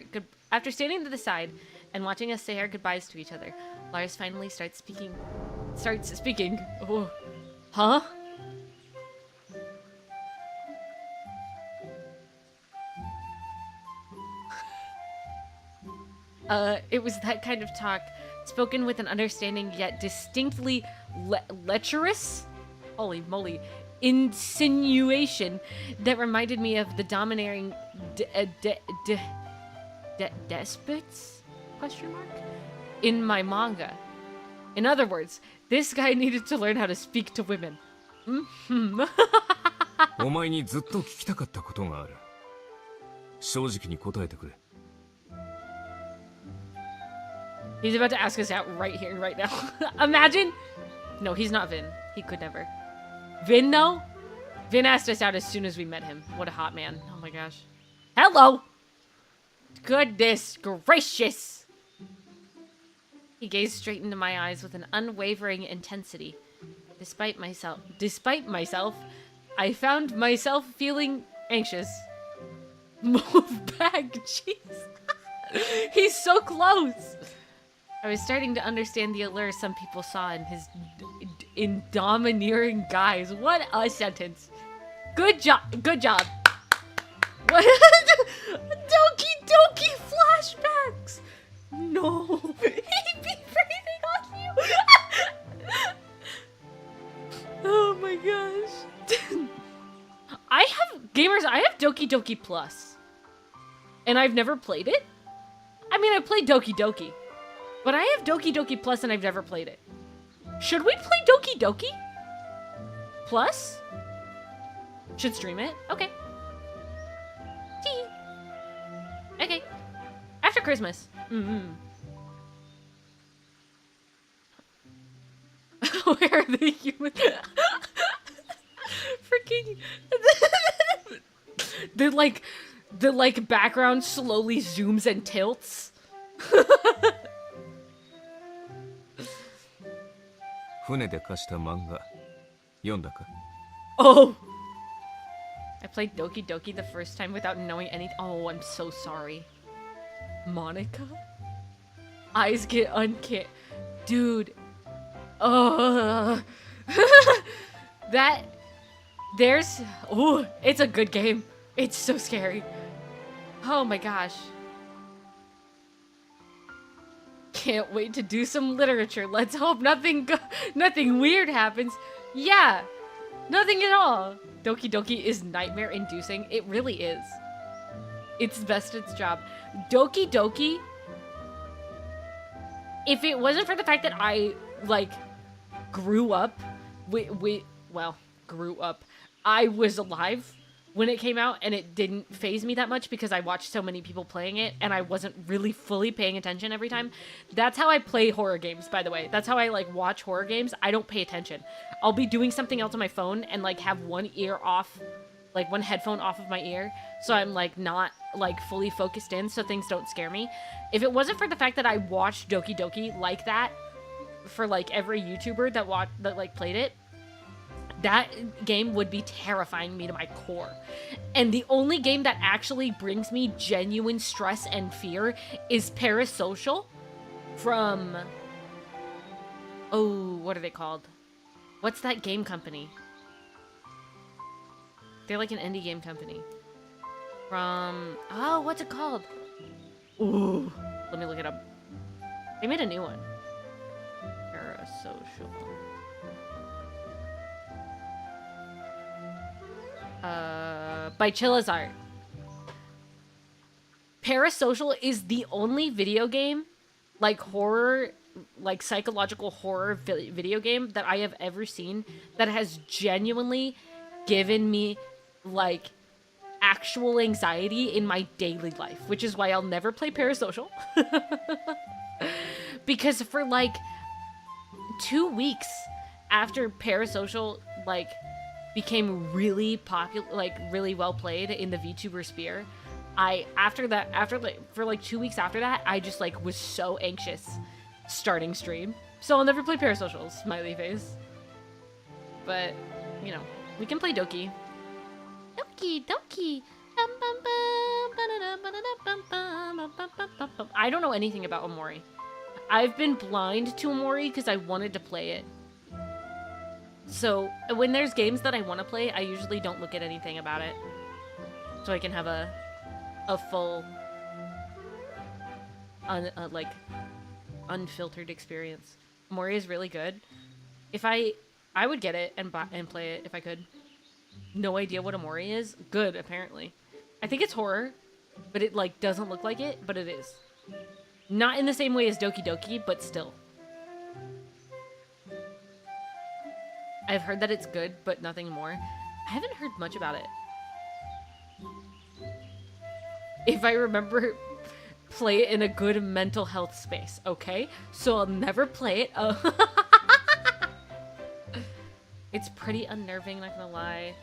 goodbyes to each other, Lars finally starts speaking. Oh. Huh? It was that kind of talk, spoken with an understanding yet distinctly lecherous, holy moly, insinuation that reminded me of the domineering despots? Question mark? In my manga. In other words, this guy needed to learn how to speak to women. Mm-hmm. お前にずっと聞きたかったことがある。正直に答えてくれ。He's about to ask us out right here, right now. Imagine. No, he's not Vin. He could never. Vin, though? Vin asked us out as soon as we met him. What a hot man. Oh my gosh. Hello! Goodness gracious! He gazed straight into my eyes with an unwavering intensity. Despite myself, I found myself feeling anxious. Move back, jeez. He's so close! I was starting to understand the allure some people saw in his domineering guise. What a sentence. Good job. Good job. What? Doki Doki flashbacks. No. He'd be breathing on you. Oh my gosh. I have Doki Doki Plus. And I've never played it. I mean, I played Doki Doki. But I have Doki Doki Plus and I've never played it. Should we play Doki Doki Plus? Should stream it? Okay. Gee. Okay. After Christmas. Mm-hmm. Where are the humans? Freaking... the background slowly zooms and tilts. 船で貸した漫画読んだか Oh! I played Doki Doki the first time without knowing anything. Oh, I'm so sorry. Monica? Eyes get uncanny. Dude. Oh. It's a good game. It's so scary. Oh my gosh. Can't wait to do some literature. Let's hope nothing weird happens. Yeah, nothing at all. Doki Doki is nightmare inducing. It really is. It's best at its job. Doki Doki, if it wasn't for the fact that I, grew up, I was alive when it came out, and it didn't faze me that much because I watched so many people playing it, and I wasn't really fully paying attention every time. That's how I play horror games, by the way. That's how I, watch horror games. I don't pay attention. I'll be doing something else on my phone and, have one ear off, one headphone off of my ear, so I'm, not, fully focused in, so things don't scare me. If it wasn't for the fact that I watched Doki Doki like that for, every YouTuber that played it, that game would be terrifying me to my core. And the only game that actually brings me genuine stress and fear is Parasocial from... Oh, what are they called? What's that game company? They're an indie game company. From... Oh, what's it called? Ooh. Let me look it up. They made a new one. Parasocial. By Chilla's Art. Parasocial is the only video game, like horror, like psychological horror video game that I have ever seen that has genuinely given me like actual anxiety in my daily life, which is why I'll never play Parasocial. Because for like 2 weeks after Parasocial like became really popular, like really well played in the VTuber sphere, for like 2 weeks after that, I just like was so anxious starting stream. So I'll never play Parasocial, smiley face. But, you know, we can play Doki. Doki, Doki. I don't know anything about Omori. I've been blind to Omori because I wanted to play it. So when there's games that I want to play, I usually don't look at anything about it. So I can have a full, like, unfiltered experience. Omori is really good. If I would get it and play it if I could. No idea what Omori is. Good, apparently. I think it's horror, but it like doesn't look like it, but it is. Not in the same way as Doki Doki, but still. I've heard that it's good, but nothing more. I haven't heard much about it. If I remember, play it in a good mental health space, okay? So I'll never play it. Oh. It's pretty unnerving, not gonna lie.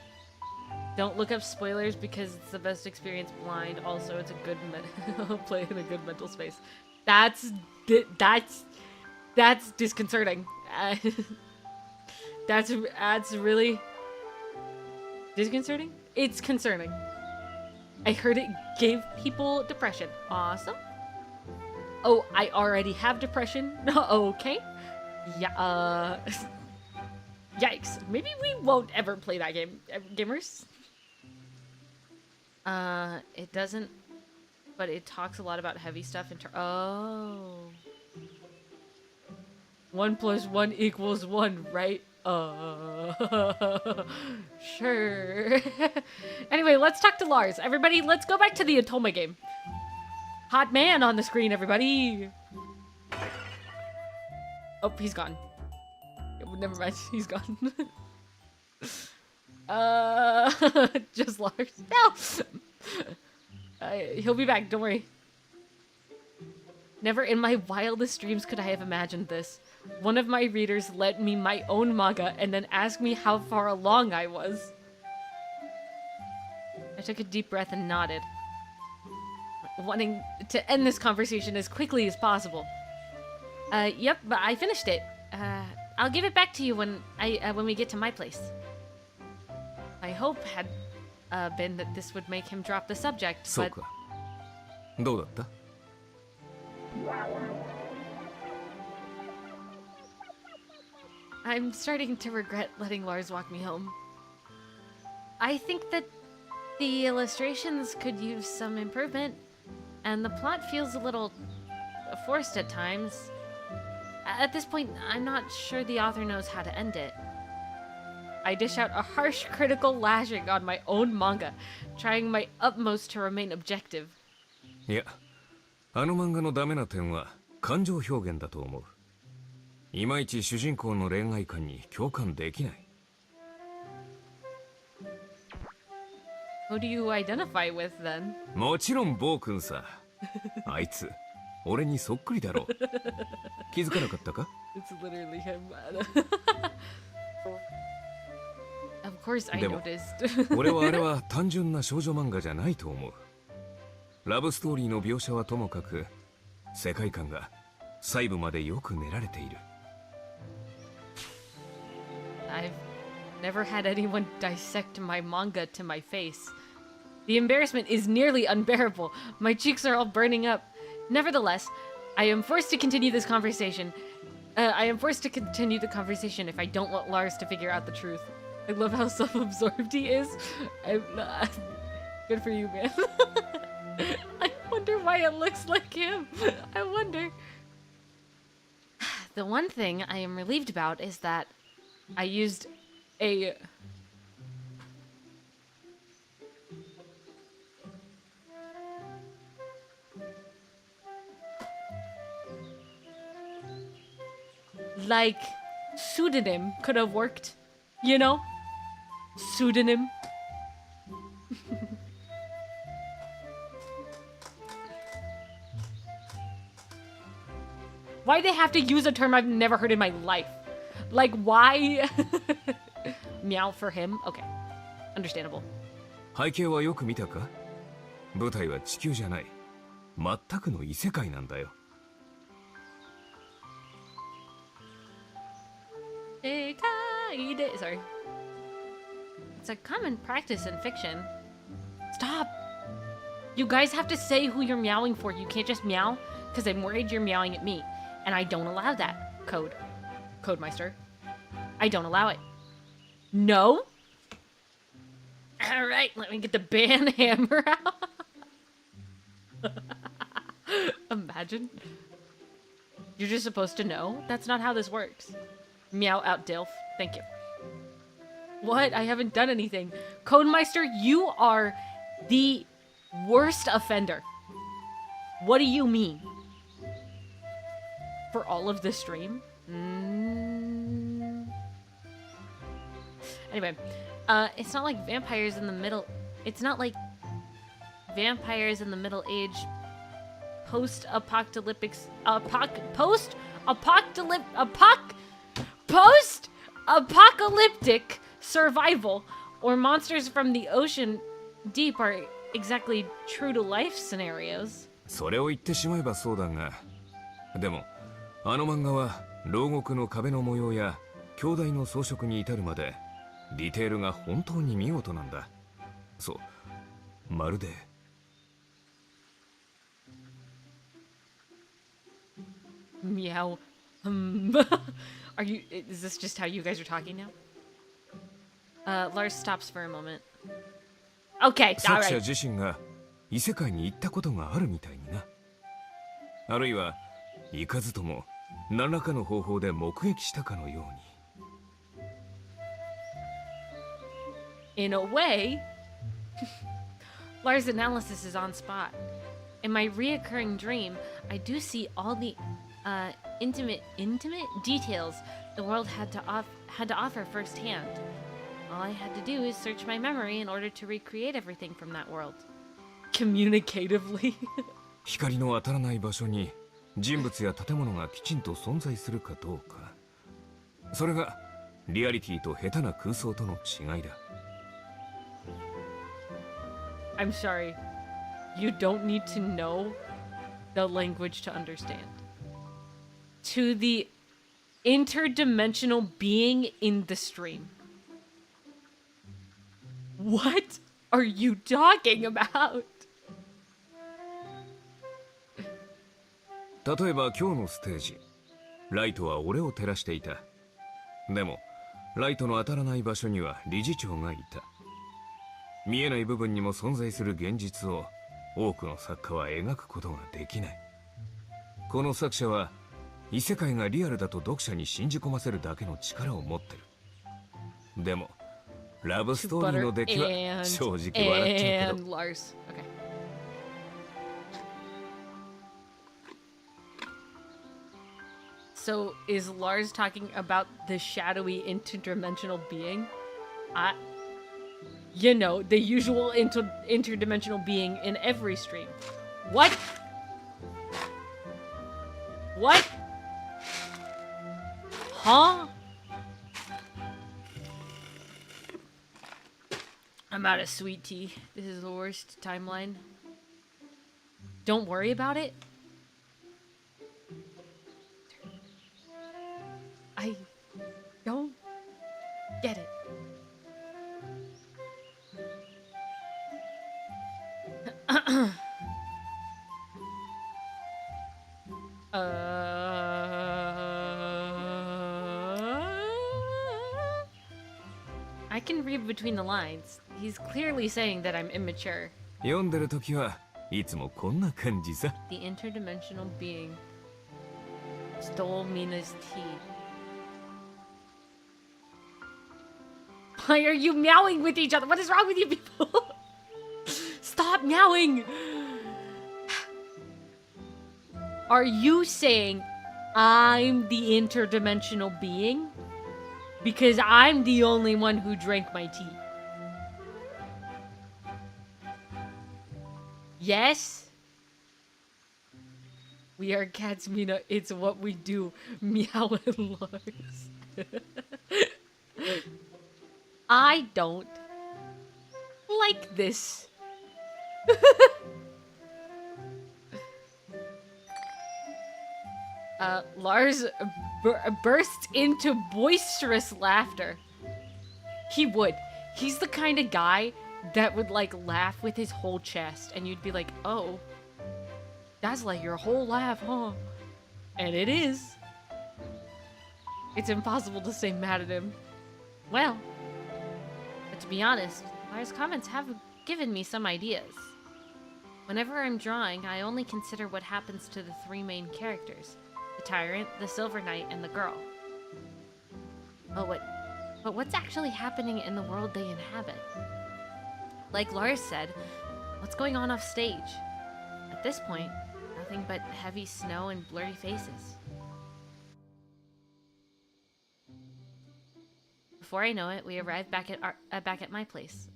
Don't look up spoilers because it's the best experience blind. Also, it's a good play in a good mental space. That's disconcerting. That's really disconcerting. It's concerning. I heard it gave people depression. Awesome. Oh, I already have depression. Okay. Yeah. Yikes. Maybe we won't ever play that game, gamers. It doesn't, but it talks a lot about heavy stuff in oh. 1 + 1 = 1, right? Sure. Anyway, let's talk to Lars. Everybody, let's go back to the Atoma game. Hot man on the screen, everybody. Oh, he's gone. Never mind, he's gone. Just Lars. No! He'll be back, don't worry. Never in my wildest dreams could I have imagined this. One of my readers lent me my own manga and then asked me how far along I was. I took a deep breath and nodded, wanting to end this conversation as quickly as possible. Yep, but I finished it. I'll give it back to you when we get to my place. My hope had been that this would make him drop the subject, but... どうだった? I'm starting to regret letting Lars walk me home. I think that the illustrations could use some improvement, and the plot feels a little forced at times. At this point, I'm not sure the author knows how to end it. I dish out a harsh critical lashing on my own manga, trying my utmost to remain objective. いや、あの漫画のダメな点は感情表現だと思う。いまいち主人公の恋愛観に共感できない。Who do you identify with then? もちろんボー君さ。あいつ、俺にそっくりだろ。気づかなかったか? It's literally him. Of course I noticed. 俺はあれは単純な少女漫画じゃないと思う。ラブストーリーの描写はともかく、世界観が細部までよく練られている。I've never had anyone dissect my manga to my face. The embarrassment is nearly unbearable. My cheeks are all burning up. Nevertheless, I am forced to continue this conversation. I am forced to continue the conversation if I don't want Lars to figure out the truth. I love how self-absorbed he is. Good for you, man. I wonder why it looks like him. I wonder. The one thing I am relieved about is that I used a... like, pseudonym could have worked. You know? Pseudonym. Why they have to use a term I've never heard in my life? Like, why? Meow for him? Okay. Understandable. 背景はよく見たか？舞台は地球じゃない。全くの異世界なんだよ。Sorry. It's a common practice in fiction. Stop! You guys have to say who you're meowing for. You can't just meow, because I'm worried you're meowing at me. And I don't allow that. Codemeister. I don't allow it. No? Alright, let me get the band hammer out. Imagine. You're just supposed to know? That's not how this works. Meow out, Dilf. Thank you. What? I haven't done anything. Codemeister, you are the worst offender. What do you mean? For all of the stream? Anyway, it's not like vampires in the middle. It's not like vampires in the Middle Age, post-apocalyptic survival, or monsters from the ocean deep are exactly true to life scenarios. それを言ってしまえばそうだが、でもあの漫画は牢獄の壁の模様や兄弟の装飾に至るまでディテールが本当に見事なんだ。そう、まるで。Meow. Are you? Is this just how you guys are talking now? Lars stops for a moment. Okay, all 作者 right. 自身が異世界に行ったことがあるみたいにな。あるいは行かずとも何らかの方法で目撃したかのように。In a way, Lars' analysis is on spot. In my reoccurring dream, I do see all the intimate details the world had to offer firsthand. All I had to do is search my memory in order to recreate everything from that world. Communicatively. 光の当たらない場所に人物や建物がきちんと存在するかどうか。それがリアリティと下手な空想との違いだ。I'm sorry. You don't need to know the language to understand. To the interdimensional being in the stream. What are you talking about? 例えば今日のステージ、ライトは俺を照らしていた。でもライトの当たらない場所には理事長がいた。見えない部分にも存在する現実を多くの作家は描くことができない。この作者は異世界がリアルだと読者に信じ込ませるだけの力を持ってる。でもラブストーリーの出来は正直笑っちゃうけど。Lars. Okay. So is Lars talking about the shadowy interdimensional being? You know, the usual interdimensional being in every stream. What? What? Huh? I'm out of sweet tea. This is the worst timeline. Don't worry about it. I don't get it. I can read between the lines. He's clearly saying that I'm immature. 読んでる時はいつもこんな感じさ。The interdimensional being stole Mina's tea. Why are you meowing with each other? What is wrong with you people? Stop meowing! Are you saying I'm the interdimensional being because I'm the only one who drank my tea. Yes? We are cats, Mina. It's what we do. Meow and Lars. I don't like this. Lars bursts into boisterous laughter. He would. He's the kind of guy that would like laugh with his whole chest, and you'd be like, oh, that's like your whole laugh, huh? And it is. It's impossible to stay mad at him. Well, but to be honest, Lars' comments have given me some ideas. Whenever I'm drawing, I only consider what happens to the three main characters. The tyrant, the silver knight, and the girl. But what's actually happening in the world they inhabit? Like Lars said, what's going on off stage? At this point, nothing but heavy snow and blurry faces. Before I know it, we arrived back at my place.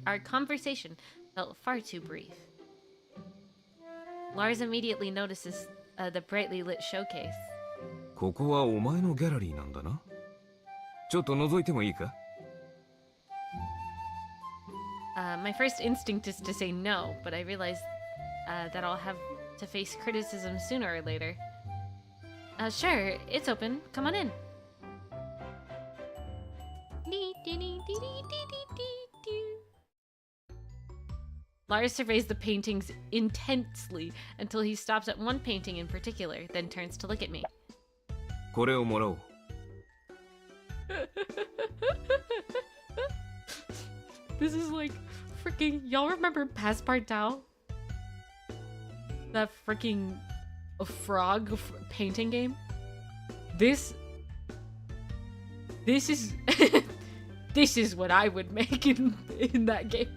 Our conversation felt far too brief. Lars immediately notices the brightly lit showcase. ここはお前のギャラリーなんだな。ちょっと覗いてもいいか? My first instinct is to say no, but I realize that I'll have to face criticism sooner or later. Sure, it's open. Come on in. Lars surveys the paintings intensely until he stops at one painting in particular, then turns to look at me. これをもらおう。This is like freaking. Y'all remember Passepartout? That freaking frog painting game? This is this is what I would make in that game.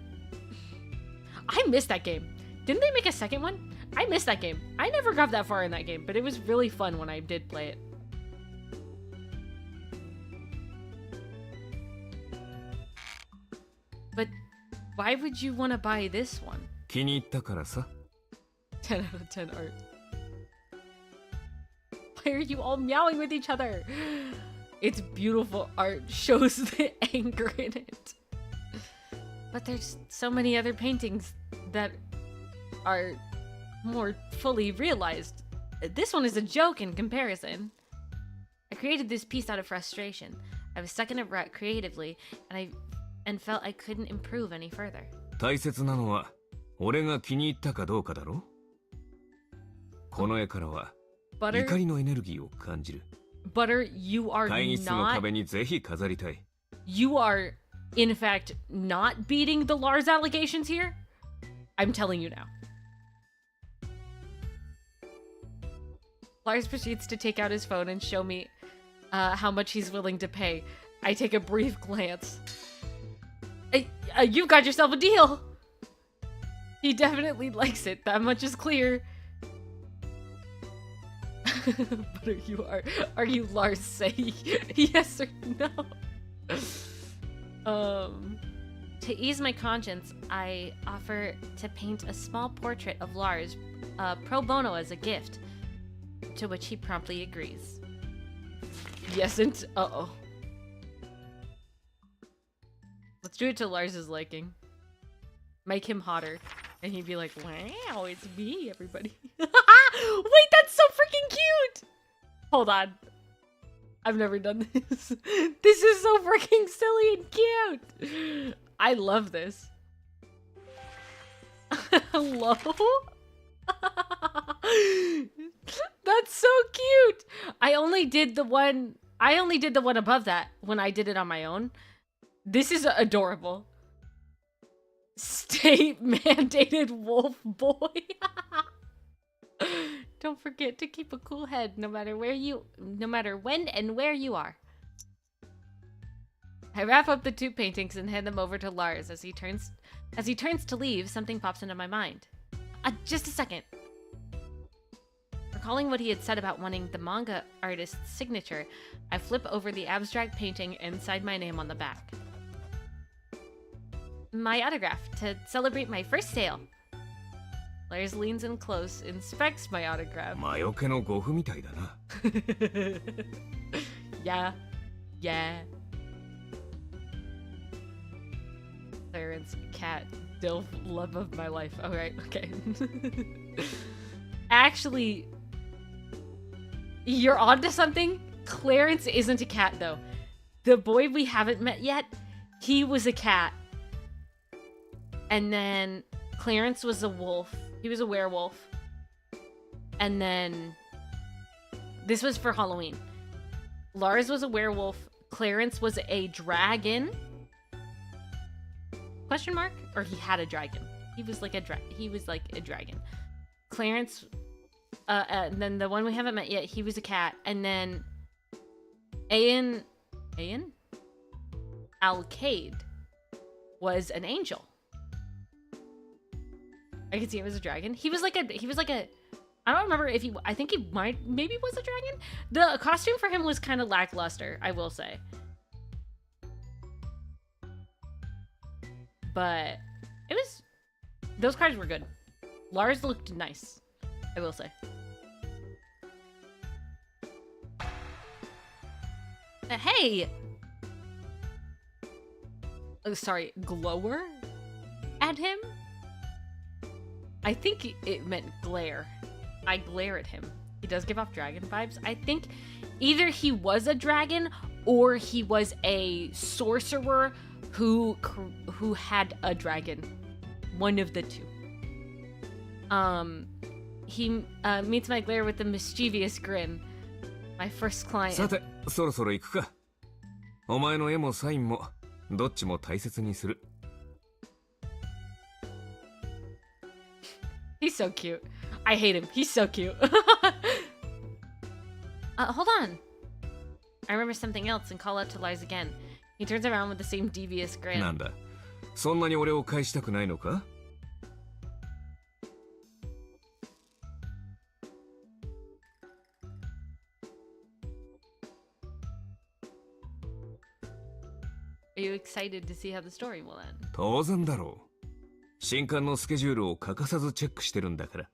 I missed that game. Didn't they make a second one? I missed that game. I never got that far in that game, but it was really fun when I did play it. But why would you want to buy this one? 気に入ったからさ。 10 out of 10 art. Why are you all meowing with each other? It's beautiful art. Shows the anger in it. But there's so many other paintings that are more fully realized. This one is a joke in comparison. I created this piece out of frustration. I was stuck in a rut creatively, and felt I couldn't improve any further. 大切なのは俺が気に入ったかどうかだろ? この絵からは怒りのエネルギーを感じる。 Butter, you are 会議室の not... 壁にぜひ飾りたい。 You are, in fact, not beating the Lars allegations here? I'm telling you now. Lars proceeds to take out his phone and show me how much he's willing to pay. I take a brief glance. You got yourself a deal! He definitely likes it, that much is clear. But are you Lars? Say yes or no. To ease my conscience, I offer to paint a small portrait of Lars pro bono as a gift, to which he promptly agrees. Yes, and uh-oh. Let's do it to Lars's liking. Make him hotter. And he'd be like, wow, it's me, everybody. Wait, that's so freaking cute! Hold on. I've never done this. This is so freaking silly and cute! I love this. Hello? That's so cute! I only did the one above that when I did it on my own. This is adorable. State mandated wolf boy. Don't forget to keep a cool head no matter when and where you are. I wrap up the two paintings and hand them over to Lars. As he turns to leave, something pops into my mind. Just a second. Recalling what he had said about wanting the manga artist's signature, I flip over the abstract painting and sign my name on the back. My autograph to celebrate my first sale. Lars leans in close, inspects my autograph. 魔除けの護符みたいだな。Yeah. Yeah. Clarence, cat, dilf, love of my life. Alright, okay. Actually, you're onto something. Clarence isn't a cat, though. The boy we haven't met yet, he was a cat. And then Clarence was a wolf. He was a werewolf. And then this was for Halloween. Lars was a werewolf. Clarence was a dragon. Question mark? Or he had a dragon. He was like a dragon. Clarence, and then the one we haven't met yet, he was a cat. And then Ayn Alcade was an angel. I can see him as a dragon. He was like a I don't remember if I think he maybe was a dragon. The costume for him was kind of lackluster, I will say. But those cards were good. Lars looked nice, I will say. Hey! Oh, sorry, glower at him? I think it meant glare. I glare at him. He does give off dragon vibes. I think either he was a dragon or he was a sorcerer who had a dragon. One of the two. He meets my glare with a mischievous grin. My first client. さて、そろそろ行くか。お前の絵もサインもどっちも大切にする。He's so cute. I hate him. He's so cute. Hold on. I remember something else and call out to Lars again. He turns around with the same devious grin. なんだ。そんなに俺を返したくないのか? Are you excited to see how the story will end? 当然だろう。新刊のスケジュールを欠かさずチェックしてるんだから。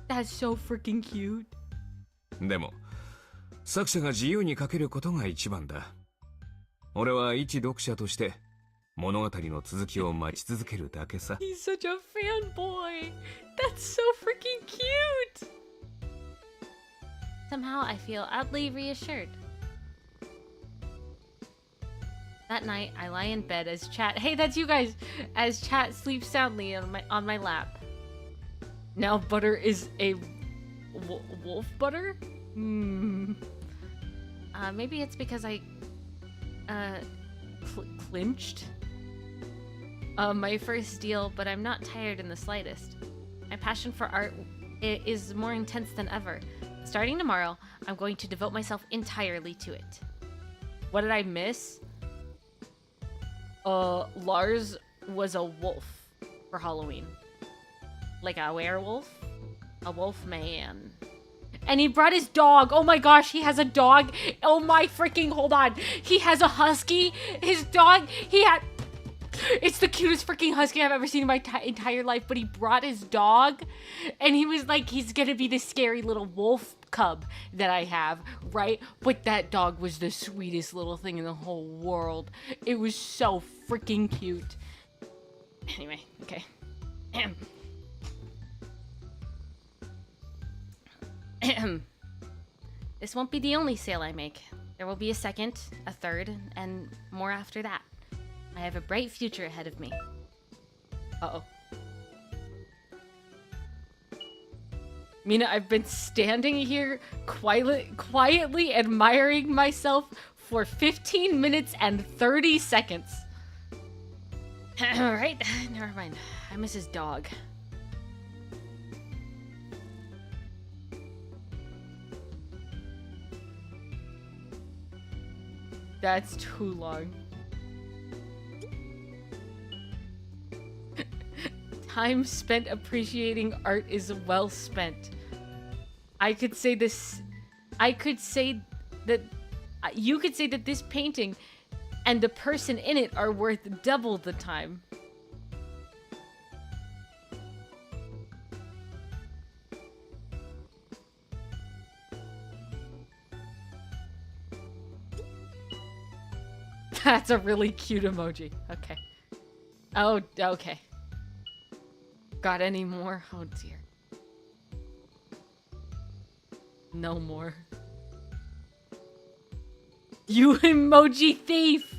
That's so freaking cute. でも、作者が自由に書けることが一番だ。俺は一読者として物語の続きを待ち続けるだけさ。He's such a fanboy. That's so freaking cute. Somehow I feel oddly reassured. That night, I lie in bed as Chat. Hey, that's you guys! As Chat sleeps soundly on my lap. Now Butter is a wolf Butter? Maybe it's because I clinched my first deal, but I'm not tired in the slightest. My passion for art is more intense than ever. Starting tomorrow, I'm going to devote myself entirely to it. What did I miss? Lars was a wolf for Halloween. Like a werewolf? A wolf man. And he brought his dog. Oh my gosh, he has a dog. Oh my freaking, hold on. He has a husky. His dog, it's the cutest freaking husky I've ever seen in my entire life, but he brought his dog. And he was like, he's gonna be the scary little wolf cub that I have, right? But that dog was the sweetest little thing in the whole world. It was so freaking cute. Anyway, okay. This won't be the only sale I make. There will be a second, a third, and more after that. I have a bright future ahead of me. Uh-oh. Mina, I've been standing here quietly admiring myself for 15 minutes and 30 seconds. Alright, never mind. I miss his dog. That's too long. Time spent appreciating art is well spent. I could say this. I could say that. You could say that this painting and the person in it are worth double the time. That's a really cute emoji. Okay. Oh, okay. Got any more? Oh dear. No more. You emoji thief!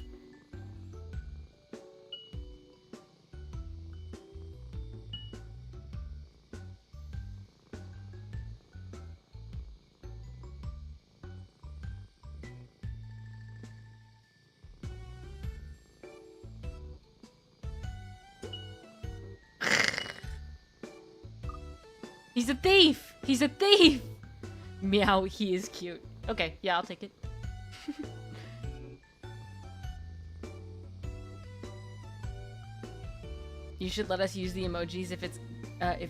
He's a thief! He's a thief! Meow, he is cute. Okay, yeah, I'll take it. You should let us use the emojis if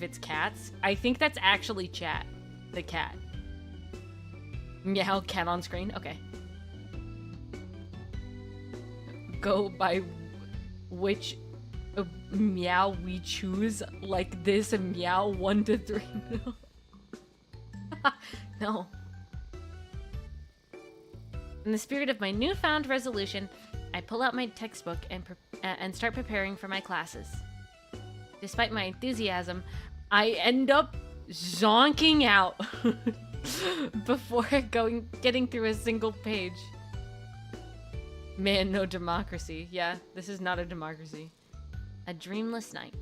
it's cats. I think that's actually chat. The cat. Meow, cat on screen? Okay. Go by which meow we choose, like this meow 1 to 3. No. In the spirit of my newfound resolution, I pull out my textbook and start preparing for my classes. Despite my enthusiasm, I end up zonking out before getting through a single page. Man, no democracy. Yeah, this is not a democracy. A dreamless night.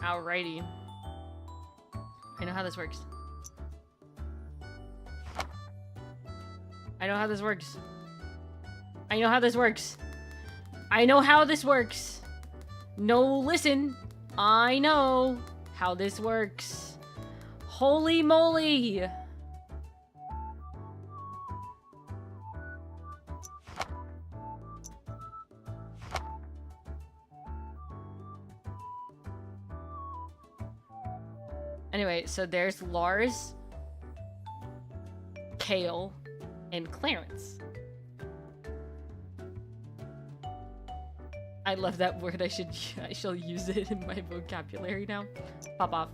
Alrighty. I know how this works. I know how this works. I know how this works. I know how this works. No, listen. I know how this works. Holy moly! Anyway, so there's Lars, Kale, and Clarence. I love that word. I shall use it in my vocabulary now. Pop off.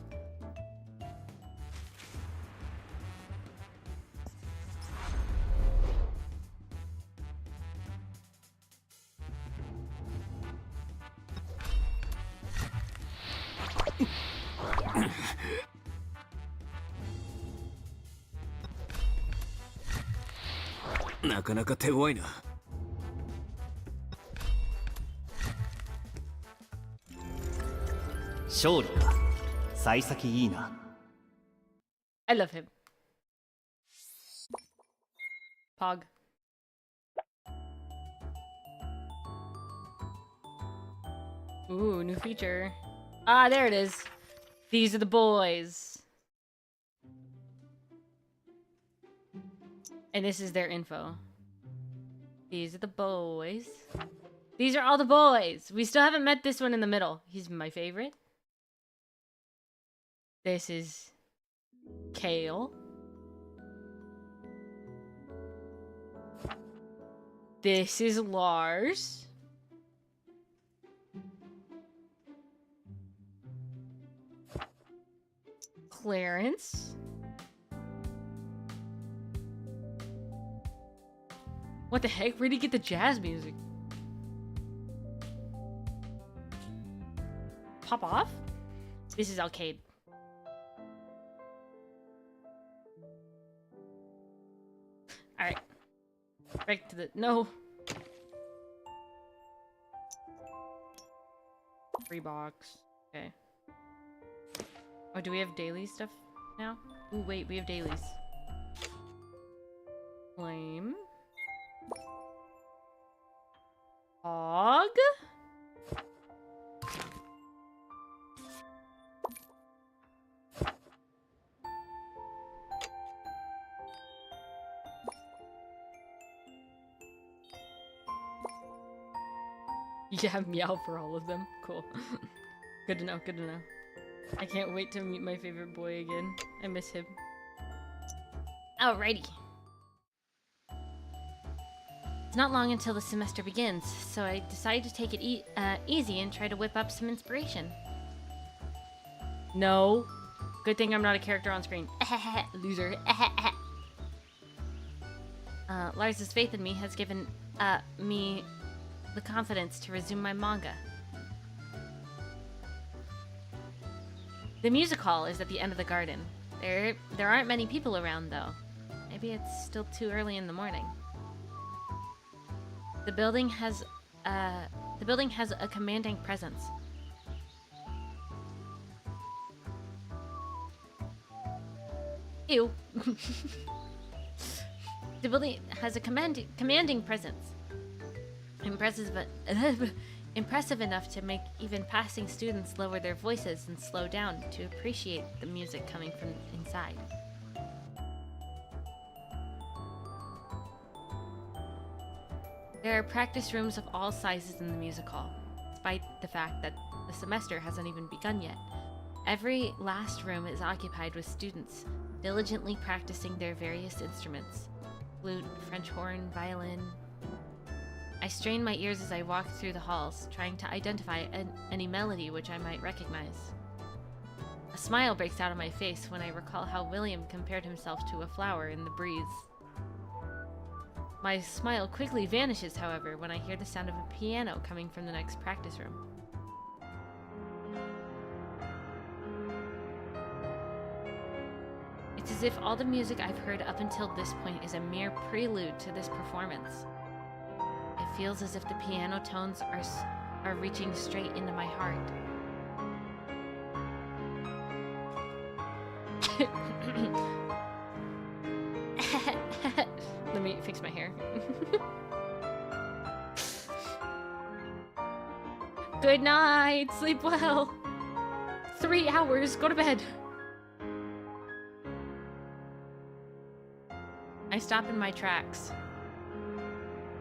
I love him. Pog. Ooh, new feature. Ah, there it is. These are the boys. And this is their info. These are the boys. These are all the boys. We still haven't met this one in the middle. He's my favorite. This is Kale. This is Lars. Clarence. What the heck? Where'd he get the jazz music? Pop off? This is Arcade. Alright. Back to the... No! Free box. Okay. Oh, do we have daily stuff now? Ooh, wait, we have dailies. Flame. Hog. Yeah, meow for all of them. Cool. Good to know, good to know. I can't wait to meet my favorite boy again. I miss him. Alrighty. It's not long until the semester begins, so I decided to take it easy and try to whip up some inspiration. No. Good thing I'm not a character on screen. Loser. Lars's faith in me has given me the confidence to resume my manga. The music hall is at the end of the garden. There aren't many people around, though. Maybe it's still too early in the morning. The building has a commanding presence. Ew. The building has a commanding presence. Impressive enough to make even passing students lower their voices and slow down to appreciate the music coming from inside. There are practice rooms of all sizes in the music hall, despite the fact that the semester hasn't even begun yet. Every last room is occupied with students, diligently practicing their various instruments: flute, French horn, violin. I strain my ears as I walk through the halls, trying to identify any melody which I might recognize. A smile breaks out on my face when I recall how William compared himself to a flower in the breeze. My smile quickly vanishes, however, when I hear the sound of a piano coming from the next practice room. It's as if all the music I've heard up until this point is a mere prelude to this performance. It feels as if the piano tones are reaching straight into my heart. Let me fix my hair. Good night. Sleep well. 3 hours. Go to bed. I stop in my tracks.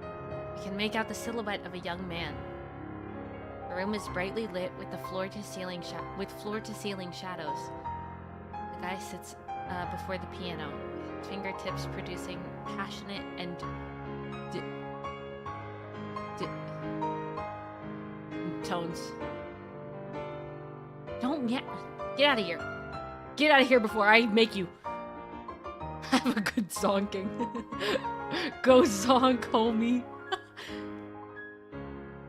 I can make out the silhouette of a young man. The room is brightly lit with the floor-to-ceiling shadows. The guy sits before the piano, his fingertips producing passionate and tones. Don't get out of here. Get out of here before I make you. Have a good zonking. Go zonk, homie.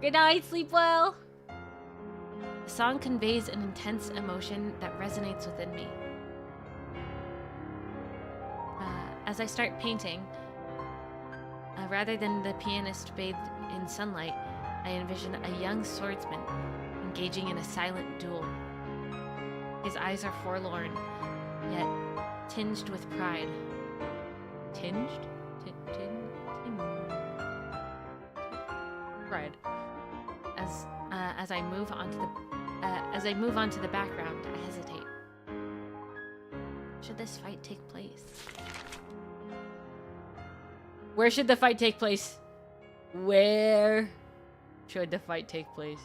Good night, sleep well. The song conveys an intense emotion that resonates within me. As I start painting, rather than the pianist bathed in sunlight, I envision a young swordsman engaging in a silent duel. His eyes are forlorn, yet tinged with pride. Tinged? Pride. As I move onto the background, I hesitate. Should this fight take place? Where should the fight take place? Where should the fight take place?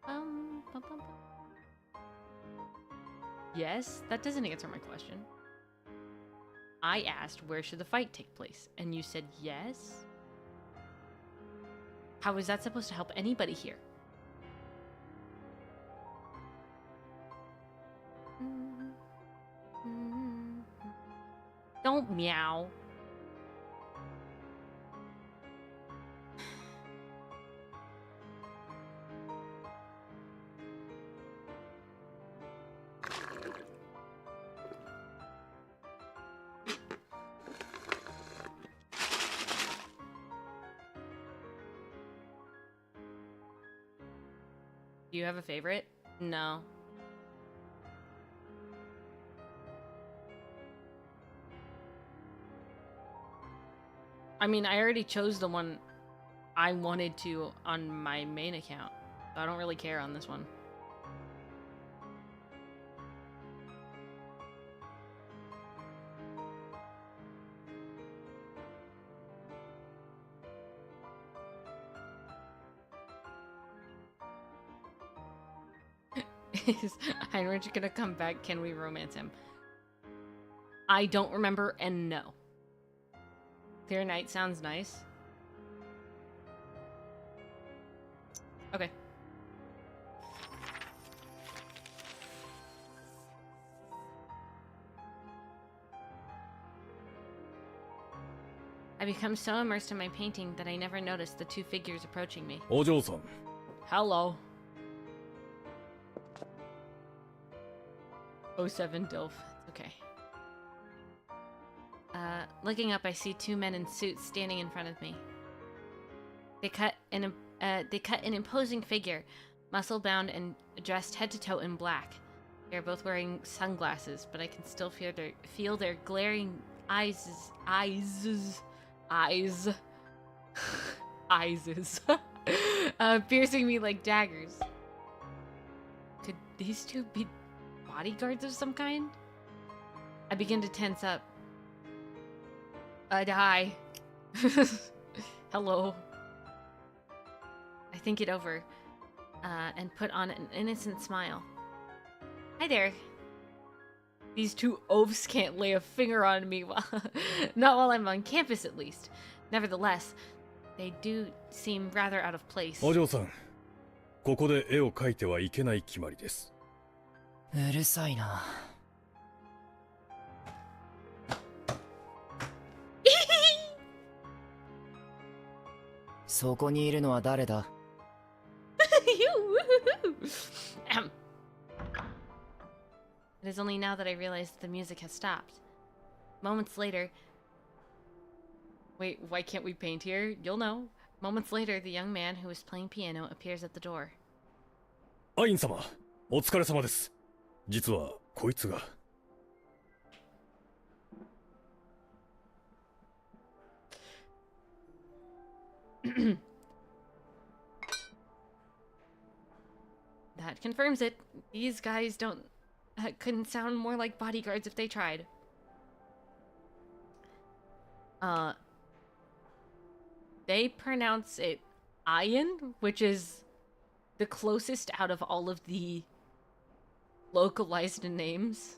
Bum, bum, bum. Yes, that doesn't answer my question. I asked where should the fight take place, and you said yes? How is that supposed to help anybody here? Don't meow. Do you have a favorite? No. I mean, I already chose the one I wanted to on my main account. So I don't really care on this one. Is Heinrich gonna come back? Can we romance him? I don't remember, and no. Clear night sounds nice. Okay. I become so immersed in my painting that I never noticed the two figures approaching me. Ojo-san. Hello. 07 Dilf. It's okay. Looking up, I see two men in suits standing in front of me. They cut an imposing figure, muscle-bound and dressed head to toe in black. They are both wearing sunglasses, but I can still feel their glaring eyes, piercing me like daggers. Could these two be bodyguards of some kind? I begin to tense up. Hi. Hello. I think it over, and put on an innocent smile. Hi there. These two oafs can't lay a finger on me not while I'm on campus at least. Nevertheless, they do seem rather out of place. お嬢さん、ここで絵を描いてはいけない決まりです。うるさいな。そこにいるのは誰だ？ It is only now that I realize that the music has stopped. Moments later... Wait, why can't we paint here? You'll know. Moments later, the young man who was playing piano appears at the door. アイン様、お疲れ様です。実はこいつが。That confirms it. These guys couldn't sound more like bodyguards if they tried. They pronounce it Ayn, which is the closest out of all of the localized names.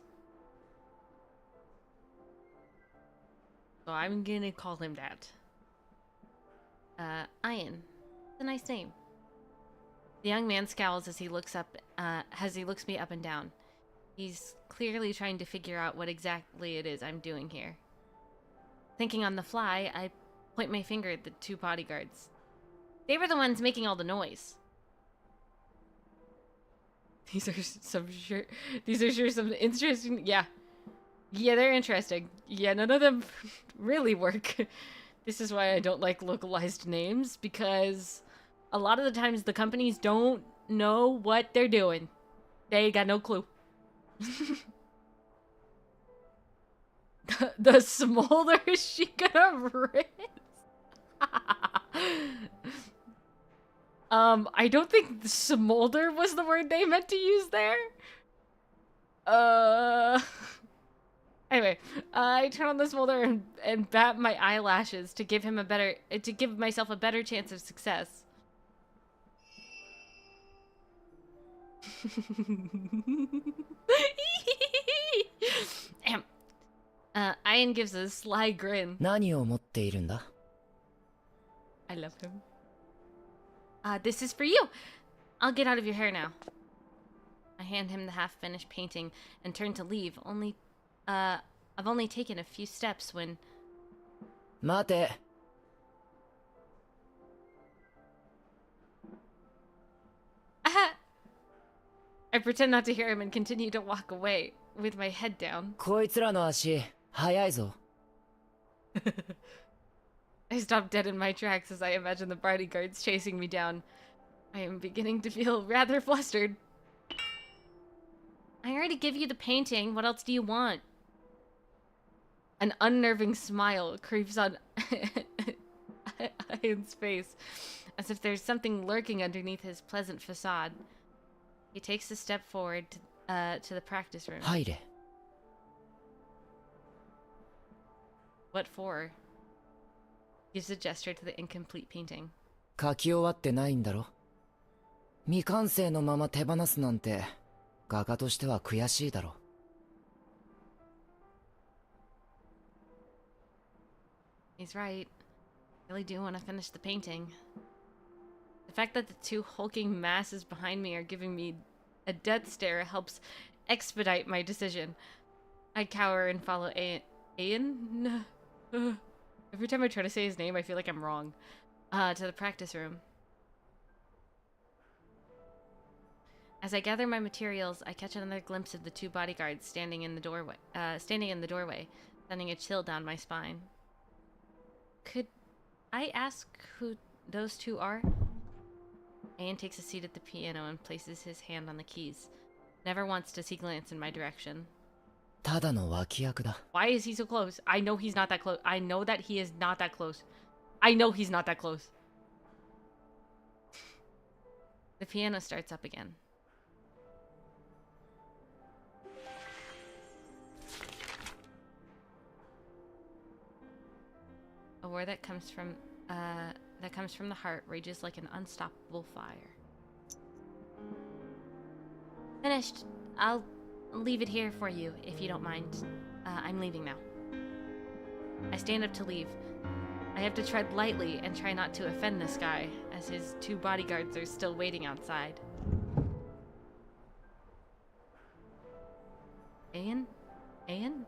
So I'm gonna call him that. Ayn. It's a nice name. The young man scowls as he looks me up and down. He's clearly trying to figure out what exactly it is I'm doing here. Thinking on the fly, I point my finger at the two bodyguards. They were the ones making all the noise. These are sure some interesting... Yeah, they're interesting. Yeah, none of them really work. This is why I don't like localized names, because a lot of the times the companies don't know what they're doing. They got no clue. the smolder is she gonna rinse? I don't think smolder was the word they meant to use there. Anyway, I turn on the smolder and bat my eyelashes to give myself a better chance of success. Ayn gives a sly grin. 何を持っているんだ？ I love him. This is for you. I'll get out of your hair now. I hand him the half-finished painting and turn to leave. I've only taken a few steps when... 待て。 I pretend not to hear him and continue to walk away with my head down. こいつらの足、速いぞ。 I stop dead in my tracks as I imagine the bodyguards chasing me down. I am beginning to feel rather flustered. I already gave you the painting. What else do you want? An unnerving smile creeps on Ian's face, as if there's something lurking underneath his pleasant facade. He takes a step forward to the practice room. 入れ。 What for? Gives a gesture to the incomplete painting. 書き終わってないんだろ。未完成のまま手放すなんて、画家としては悔しいだろ。He's right. I really do want to finish the painting. The fact that the two hulking masses behind me are giving me a death stare helps expedite my decision. I cower and follow Ayn? Every time I try to say his name, I feel like I'm wrong. To the practice room. As I gather my materials, I catch another glimpse of the two bodyguards standing in the doorway, sending a chill down my spine. Could I ask who those two are? Ayn takes a seat at the piano and places his hand on the keys. Never once does he glance in my direction. ただの脇役だ。 Why is he so close? I know he's not that close. I know that he is not that close. I know he's not that close. The piano starts up again. A war that comes from the heart rages like an unstoppable fire. Finished. I'll leave it here for you, if you don't mind. I'm leaving now. I stand up to leave. I have to tread lightly and try not to offend this guy, as his two bodyguards are still waiting outside. Ayn? Ayn?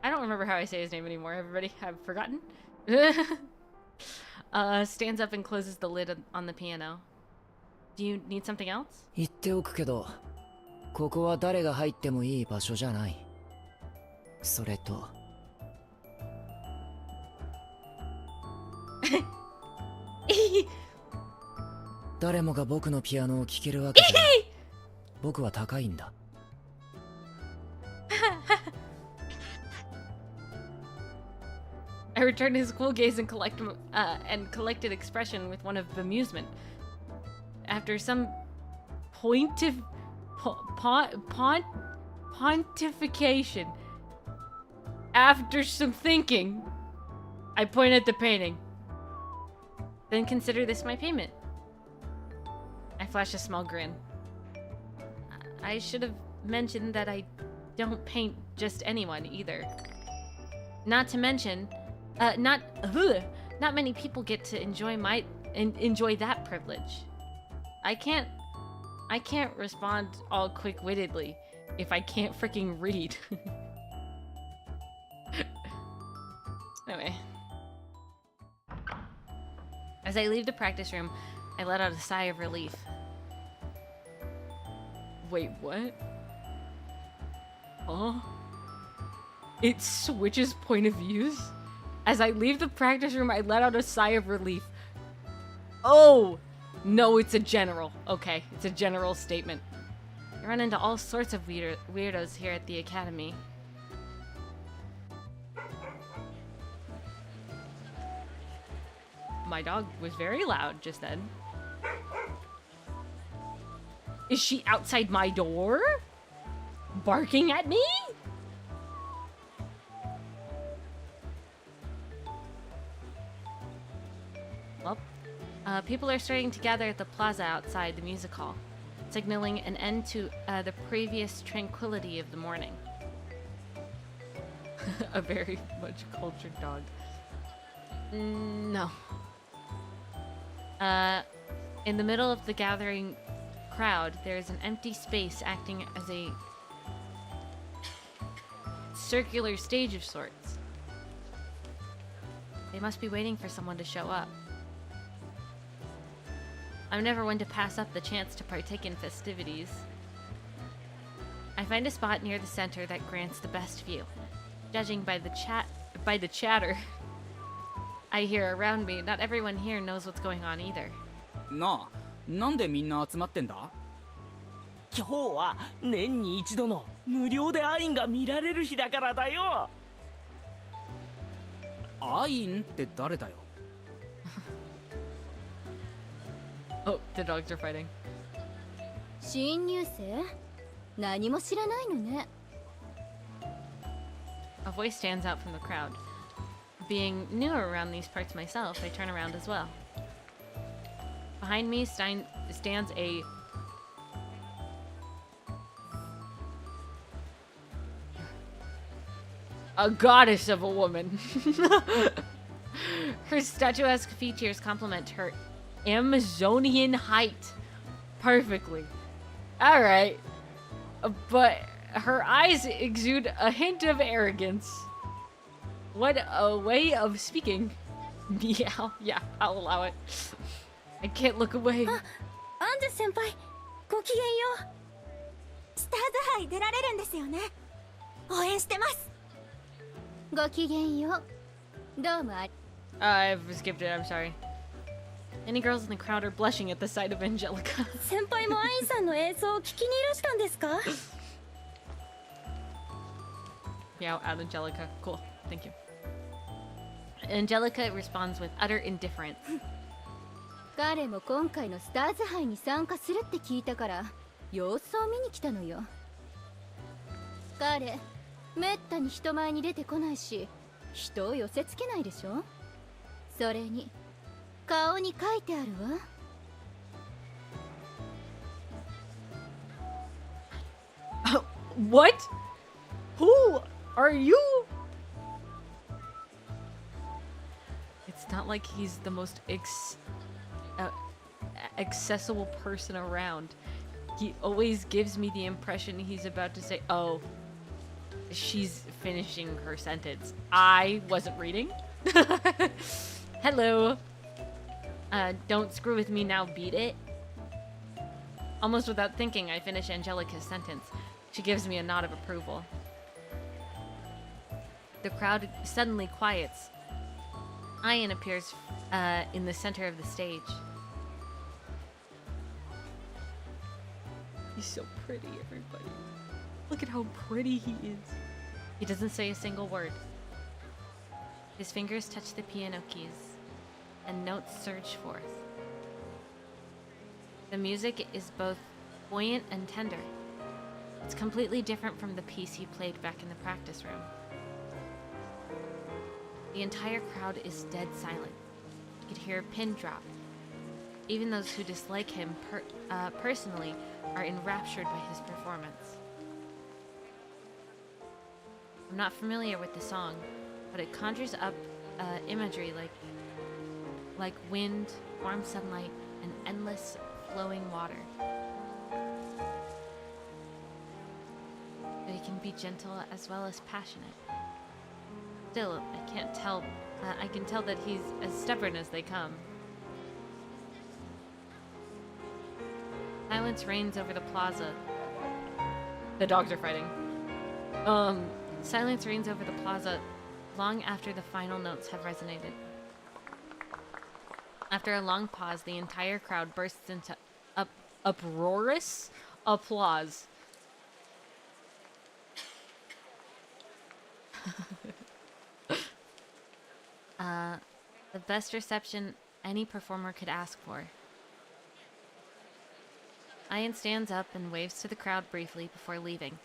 I don't remember how I say his name anymore. Everybody have forgotten? Stands up and closes the lid on the piano. Do you need something else? 言っておくけど、ここは誰が入ってもいい場所じゃない。それと。誰もが僕のピアノを聴けるわけじゃない。僕は高いんだ。I returned his cool gaze and collected expression with one of bemusement. After some pontification, after some thinking, I point at the painting. Then consider this my payment. I flash a small grin. I should have mentioned that I don't paint just anyone either. Not to mention, not many people get to enjoy that privilege. I can't respond all quick-wittedly if I can't freaking read. Anyway. As I leave the practice room, I let out a sigh of relief. Wait, what? Huh? It switches point of views? As I leave the practice room, I let out a sigh of relief. Oh! No, it's a general. Okay, it's a general statement. I run into all sorts of weirdos here at the academy. My dog was very loud just then. Is she outside my door? Barking at me? Well, people are starting to gather at the plaza outside the music hall, signaling an end to the previous tranquility of the morning. A very much cultured dog. No. In the middle of the gathering crowd, there is an empty space acting as a circular stage of sorts. They must be waiting for someone to show up. I'm never one to pass up the chance to partake in festivities. I find a spot near the center that grants the best view. Judging by the chatter I hear around me, not everyone here knows what's going on either. なあ、なんでみんな集まってんだ？今日は年に一度の無料でアインが見られる日だからだよ。アインって誰だよ。 Oh, the dogs are fighting. 新入生何も知らないのね。 A voice stands out from the crowd. Being newer around these parts myself, I turn around as well. Behind me stands a goddess of a woman. Her statuesque features complement her Amazonian height perfectly. Alright. But her eyes exude a hint of arrogance. What a way of speaking. Meow. Yeah, I'll allow it. I can't look away. アンジュ先輩、ごきげんよう。スターズ杯出られるんですよね。応援してます。ごきげんよう。どうもあり。I've skipped it, I'm sorry. Any girls in the crowd are blushing at the sight of Angelica. 先輩もアインさんの演奏を聞きにいらしたんですか？ Meow at Angelica. Cool. Thank you. Angelica responds with utter indifference. 彼も今回のスターズ杯に参加するって聞いたから様子を見に来たのよ。彼めったに人前に出てこないし人を寄せつけないでしょ。それに顔に書いてあるわ。What? Who are you? It's not like he's the most accessible person around. He always gives me the impression he's about to say, oh, she's finishing her sentence. I wasn't reading. Hello. Don't screw with me now, beat it. Almost without thinking, I finish Angelica's sentence. She gives me a nod of approval. The crowd suddenly quiets. Ayn appears in the center of the stage. He's so pretty, everybody. Look at how pretty he is. He doesn't say a single word. His fingers touch the piano keys, and notes surge forth. The music is both buoyant and tender. It's completely different from the piece he played back in the practice room. The entire crowd is dead silent. You could hear a pin drop. Even those who dislike him personally are enraptured by his performance. I'm not familiar with the song, but it conjures up imagery like wind, warm sunlight, and endless flowing water. But he can be gentle as well as passionate. Still, I can't tell. I can tell that he's as stubborn as they come. Silence reigns over the plaza. The dogs are fighting. Silence reigns over the plaza long after the final notes have resonated. After a long pause, the entire crowd bursts into uproarious applause. The best reception any performer could ask for. Ayn stands up and waves to the crowd briefly before leaving.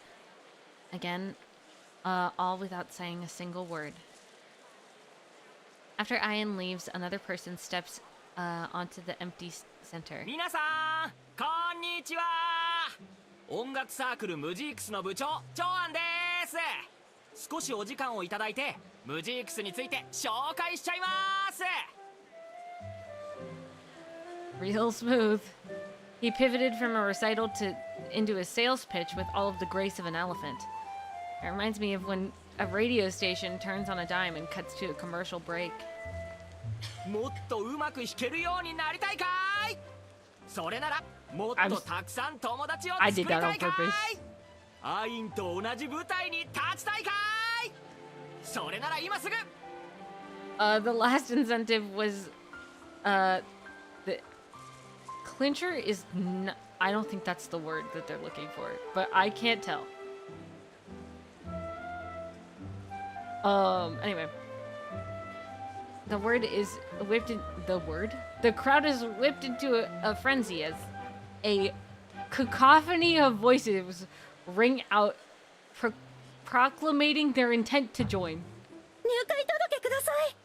Again, all without saying a single word. After Ayn leaves, another person steps onto the empty center. 皆さん、こんにちは。音楽サークルムジークスの部長、長安です。少しお時間をいただいて、ムジークスについて紹介しちゃいます。 Real smooth. He pivoted from a recital into a sales pitch with all of the grace of an elephant. It reminds me of when a radio station turns on a dime and cuts to a commercial break. もっとうまく弾けるようになりたいかい。それならもっとたくさん友達を I 作 did りた that い on か purpose. い。アインと同じ舞台に立ちたいかい。それなら今すぐ。 The last incentive was, the clincher is I don't think that's the word that they're looking for, but I can't tell. Anyway. The word is whipped in the word? The crowd is whipped into a frenzy as a cacophony of voices ring out proclamating their intent to join. 入会届ください。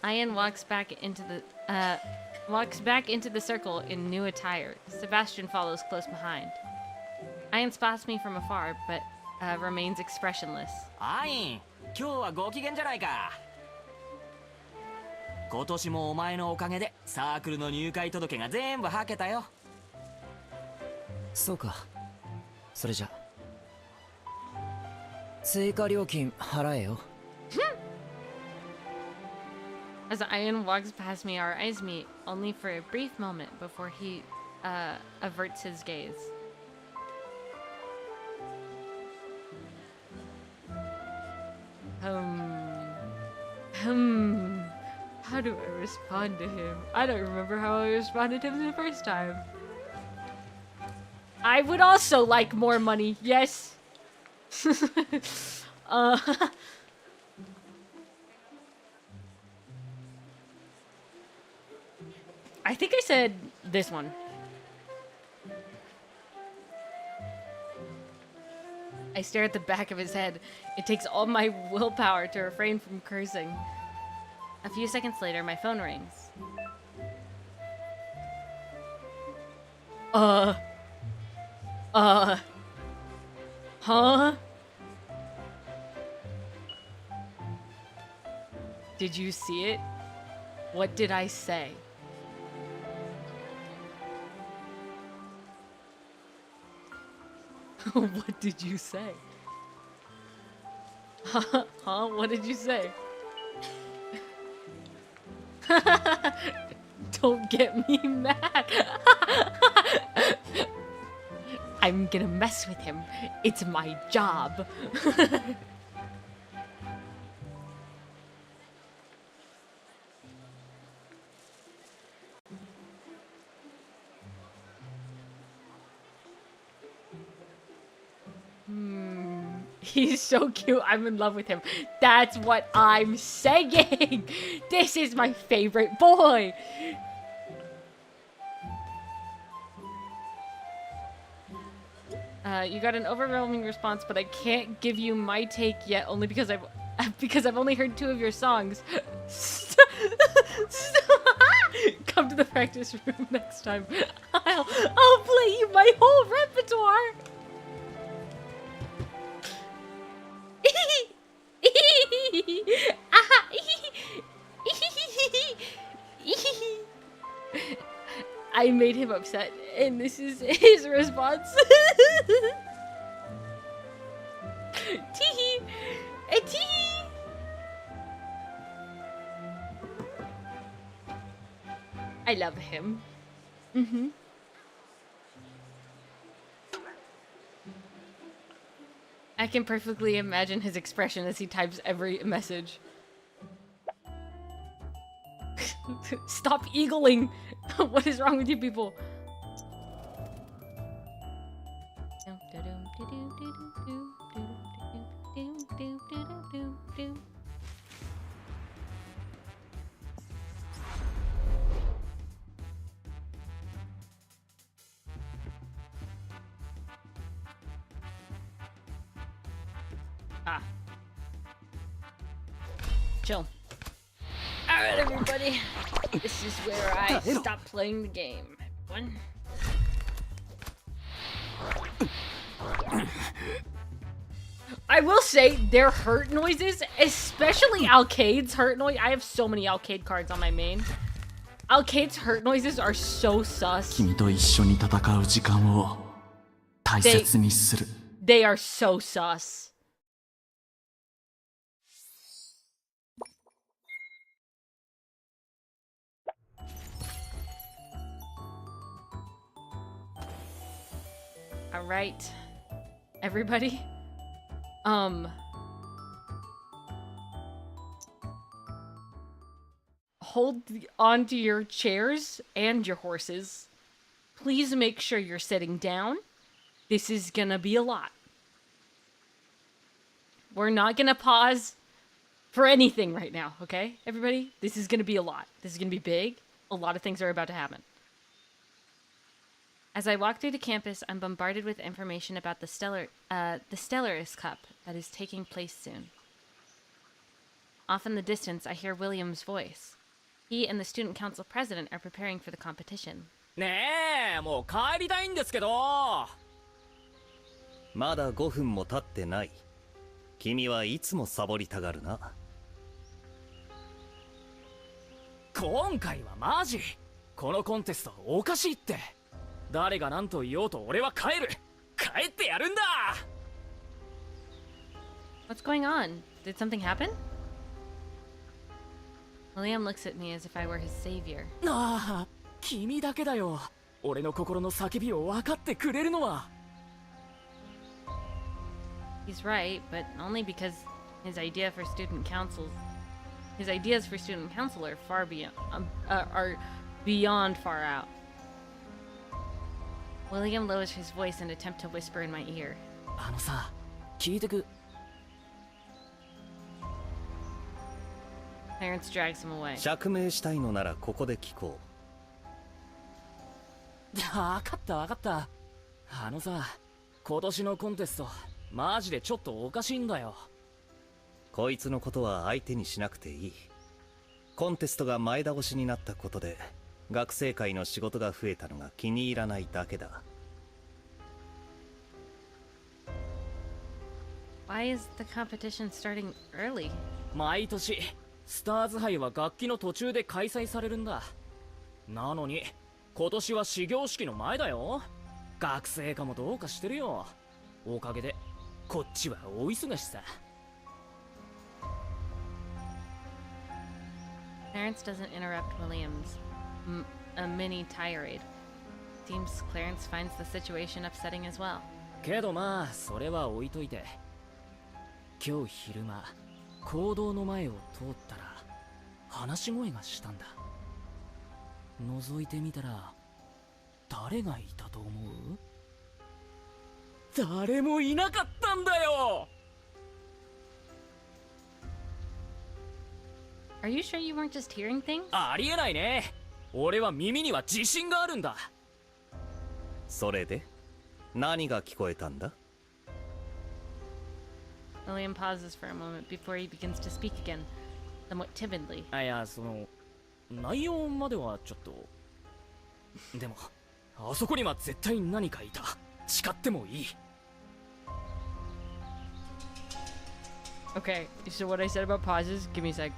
Ian walks back into the circle in new attire. Sebastian follows close behind. Ian spots me from afar, but remains expressionless. アイン、今日はご機嫌じゃないか。今年もお前のおかげでサークルの入会届が全部はけたよ。そうか。それじゃ。追加料金払えよ。As Ian walks past me, our eyes meet, only for a brief moment before he averts his gaze. How do I respond to him? I don't remember how I responded to him the first time. I would also like more money, yes. I think I said this one. I stare at the back of his head. It takes all my willpower to refrain from cursing. A few seconds later, my phone rings. Huh? Did you see it? What did I say? What did you say? Huh? What did you say? Don't get me mad. I'm gonna mess with him. It's my job. He's so cute. I'm in love with him. That's what I'm saying. This is my favorite boy. You got an overwhelming response, but I can't give you my take yet, only because I've only heard 2 of your songs. Come to the practice room next time. I'll play you my whole repertoire. I made him upset, and this is his response. Teehee! Teehee! I love him. I can perfectly imagine his expression as he types every message. Stop eagling! What is wrong with you people? Chill. Alright, everybody. This is where I stop playing the game. One. I will say, their hurt noises, especially Alcade's hurt noise. I have so many Alcade cards on my main. Alcade's hurt noises are so sus. They are so sus. All right, everybody. Hold on to your chairs and your horses. Please make sure you're sitting down. This is gonna be a lot. We're not gonna pause for anything right now, okay? Everybody, this is gonna be a lot. This is gonna be big. A lot of things are about to happen. As I walk through the campus, I'm bombarded with information about the Stellaris Cup that is taking place soon. Off in the distance, I hear William's voice. He and the student council president are preparing for the competition. ねえ、もう帰りたいんですけど。まだ5分も経ってない。君はいつもサボりたがるな。今回はマジ。このコンテストおかしいって。誰が何と言おうと俺は帰る。帰ってやるんだ。What's going on? Did something happen? William looks at me as if I were his savior. ああ、君だけだよ。俺の心の叫びを分かってくれるのは。He's right, but only because his ideas for student council are far beyond far out. William lowers his voice in an attempt to whisper in my ear. あのさ、聞いてく。Clarence drags him away. 釈明したいのならここで聞こ分かった分かった。あのさ、今年のコンテストマジでちょっとおかしいんだよ。こいつのことは相手にしなくていい。コンテストが前倒しになったことで学生会の仕事が増えたのが気に入らないだけだ。Why is the competition starting early? 毎年スターズ杯は楽器の途中で開催されるんだ。なのに今年は始業式の前だよ。学生かもどうかしてるよ。おかげでこっちは大忙しさ。Clarence doesn't interrupt William's a mini tirade. Seems Clarence finds the situation upsetting as well. けどまあそれは置いといて。今日昼間講堂の前を通ったら話し声がしたんだ。覗いてみたら誰がいたと思う？誰もいなかったんだよ。Are you sure you weren't just hearing things? ありえないね。俺は耳には自信があるんだ。それで何が聞こえたんだ？ William pauses for a moment before he begins to speak again, somewhat timidly. いや、その内容まではちょっと。でもあそこには絶対何かいた。誓ってもいい。Okay, so what I said about pauses, give me a sec.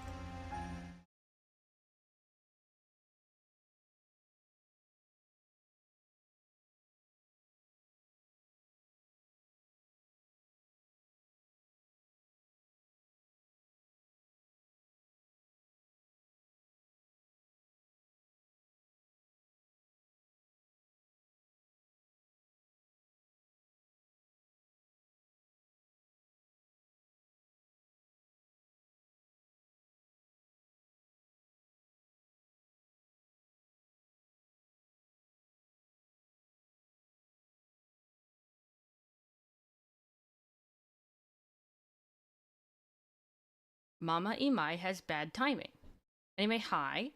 Mama Imai has bad timing. Anyway, hi.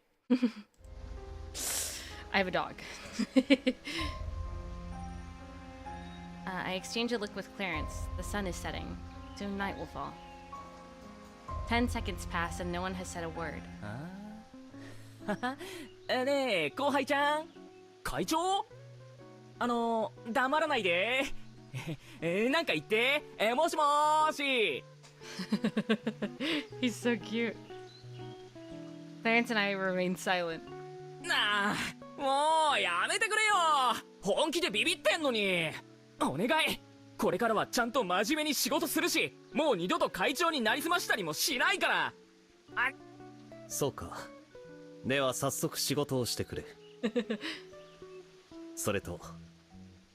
I have a dog. I exchange a look with Clarence. The sun is setting. Soon night will fall. 10 seconds pass and no one has said a word. ねえ、後輩ちゃん。会長？黙らないで。なんか言って。もしもーし。He's so cute. Clarence and I remain silent. なあ、もうやめてくれよ。本気でビビってんのに。お願い。これからはちゃんと真面目に仕事するし、もう二度と会長になりすましたりもしないから。そうか。では早速仕事をしてくれ。それと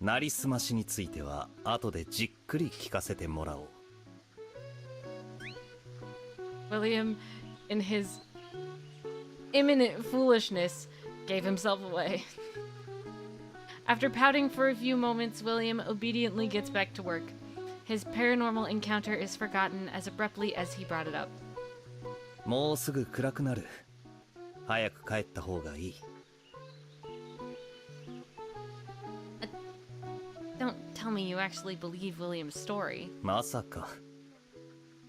なりすましについては後でじっくり聞かせてもらおう。William, in his imminent foolishness, gave himself away. After pouting for a few moments, William obediently gets back to work. His paranormal encounter is forgotten as abruptly as he brought it up. もうすぐ暗くなる。早く帰った方がいい。Don't tell me you actually believe William's story. まさか。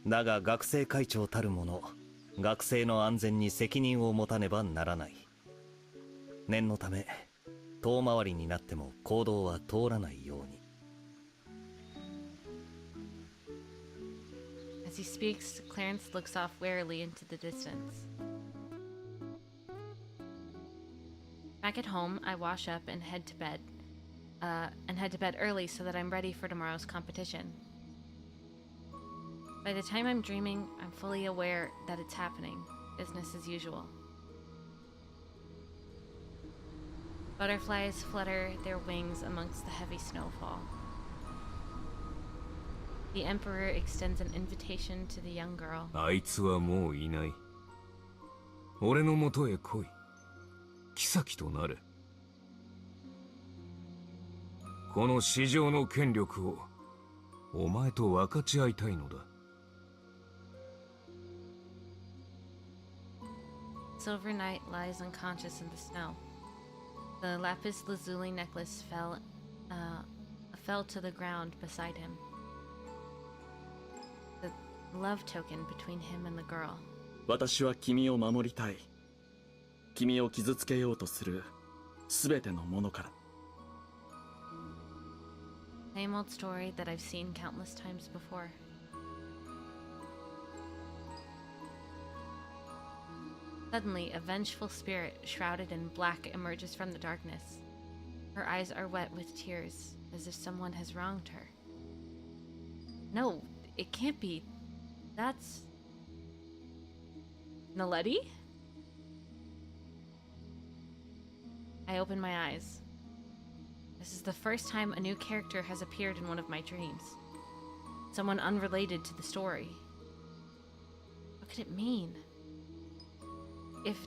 だが学生会長たるもの、学生の安全に責任を持たねばならない。念のため、遠回りになっても行動は通らないように。As he speaks, Clarence looks off warily into the distance. Back at home, I wash up and head to bed. Early so that I'm ready for tomorrow's competition. By the time I'm dreaming, I'm fully aware that it's happening. Business as usual. Butterflies flutter their wings amongst the heavy snowfall. The Emperor extends an invitation to the young girl. あいつはもういない。俺の元へ来い。妃となれ。この市場の権力をお前と分かち合いたいのだ。Silver Knight lies unconscious in the snow. The lapis lazuli necklace fell to the ground beside him. The love token between him and the girl. 私は君を守りたい。君を傷つけようとするすべてのものから。Same old story that I've seen countless times before. Suddenly, a vengeful spirit shrouded in black emerges from the darkness. Her eyes are wet with tears, as if someone has wronged her. No, it can't be. That's... Naledi? I open my eyes. This is the first time a new character has appeared in one of my dreams. Someone unrelated to the story. What could it mean? If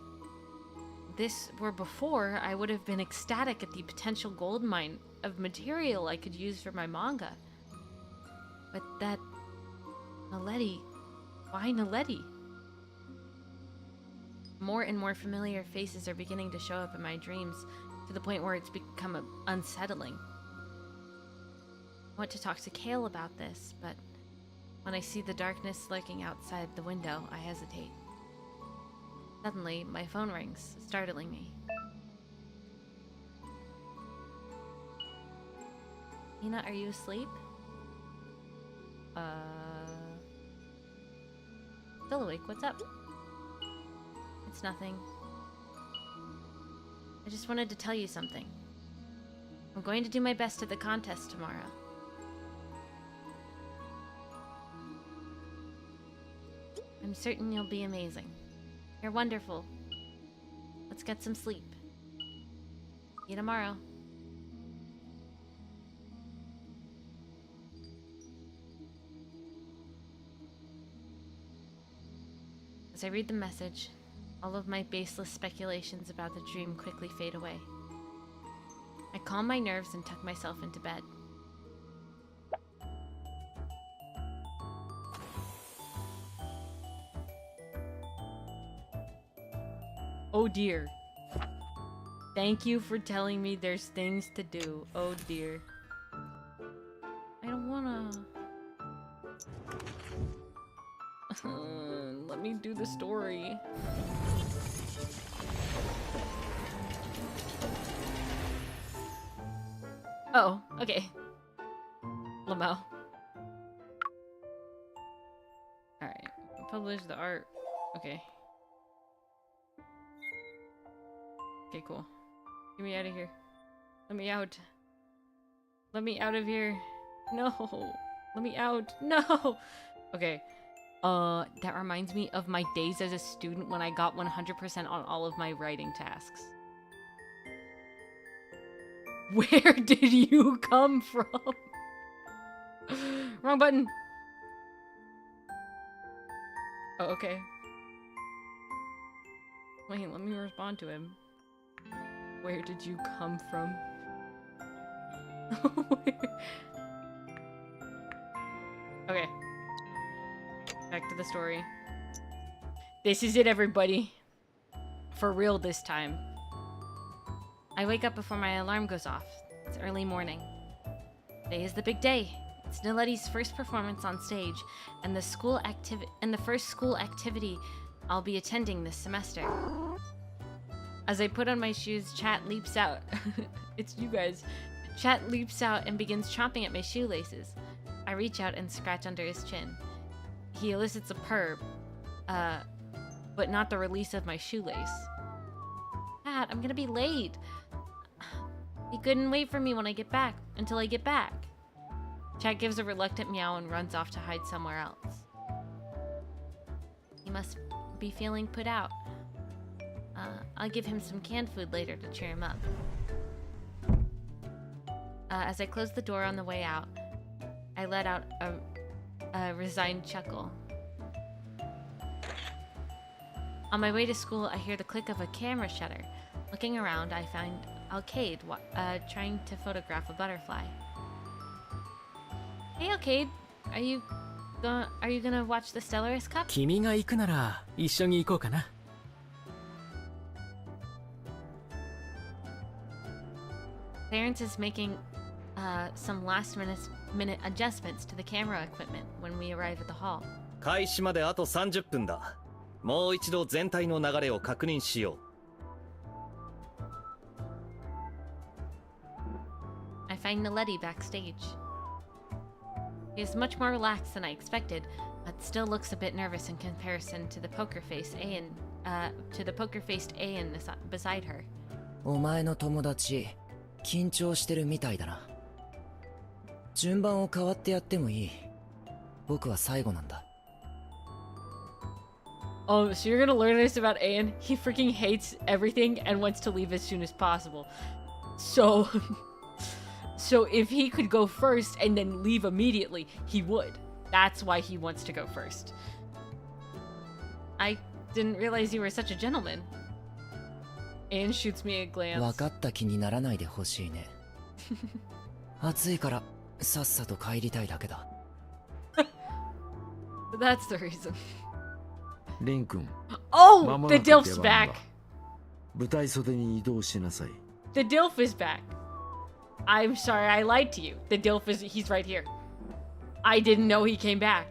this were before, I would have been ecstatic at the potential goldmine of material I could use for my manga. But that... Naledi... Why Naledi? More and more familiar faces are beginning to show up in my dreams, to the point where it's become unsettling. I want to talk to Kale about this, but when I see the darkness lurking outside the window, I hesitate. Suddenly, my phone rings, startling me. Nina, are you asleep? Still awake, what's up? It's nothing. I just wanted to tell you something. I'm going to do my best at the contest tomorrow. I'm certain you'll be amazing. You're wonderful. Let's get some sleep. See you tomorrow. As I read the message, all of my baseless speculations about the dream quickly fade away. I calm my nerves and tuck myself into bed. Oh dear. Thank you for telling me there's things to do. Oh dear. I don't wanna... Let me do the story. Oh, okay. Lamo. Alright. Publish the art. Okay. Okay, cool. Get me out of here. Let me out. Let me out of here. No. Let me out. No. Okay. That reminds me of my days as a student when I got 100% on all of my writing tasks. Where did you come from? Wrong button. Oh, okay. Wait, let me respond to him. Where did you come from? Okay. Back to the story. This is it, everybody. For real this time. I wake up before my alarm goes off. It's early morning. Today is the big day. It's Niletti's first performance on stage, and the first school activity I'll be attending this semester. As I put on my shoes, Chat leaps out. It's you guys. Chat leaps out and begins chomping at my shoelaces. I reach out and scratch under his chin. He elicits a purr, but not the release of my shoelace. Chat, I'm gonna be late. He couldn't wait for me until I get back. Chat gives a reluctant meow and runs off to hide somewhere else. He must be feeling put out. I'll give him some canned food later to cheer him up. As I close the door on the way out, I let out a resigned chuckle. On my way to school, I hear the click of a camera shutter. Looking around, I find Alcade trying to photograph a butterfly. Hey, Alcade, are you gonna watch the Stellaris Cup? 君が行くなら一緒に行こうかな。Clarence is making some last-minute adjustments to the camera equipment when we arrive at the hall. 開始まであと30分だ。もう一度全体の流れを確認しよう。I find Niletti backstage. He is much more relaxed than I expected, but still looks a bit nervous in comparison to the poker-faced Ayn beside her. お前の友達、緊張してるみたいだな。順番を変わってやってもいい。僕は最後なんだ。Oh, so you're gonna learn this about Ayn? He freaking hates everything and wants to leave as soon as possible. So if he could go first and then leave immediately, he would. That's why he wants to go first. I didn't realize you were such a gentleman. Ayn shoots me a glance. 分かった気にならないでほしいね。暑いからさっさと帰りたいだけだ。That's the reason. レン君。Oh, the Dilf's back. 舞台袖に移動しなさい。The Dilf is back. I'm sorry, I lied to you. The Dilf he's right here. I didn't know he came back.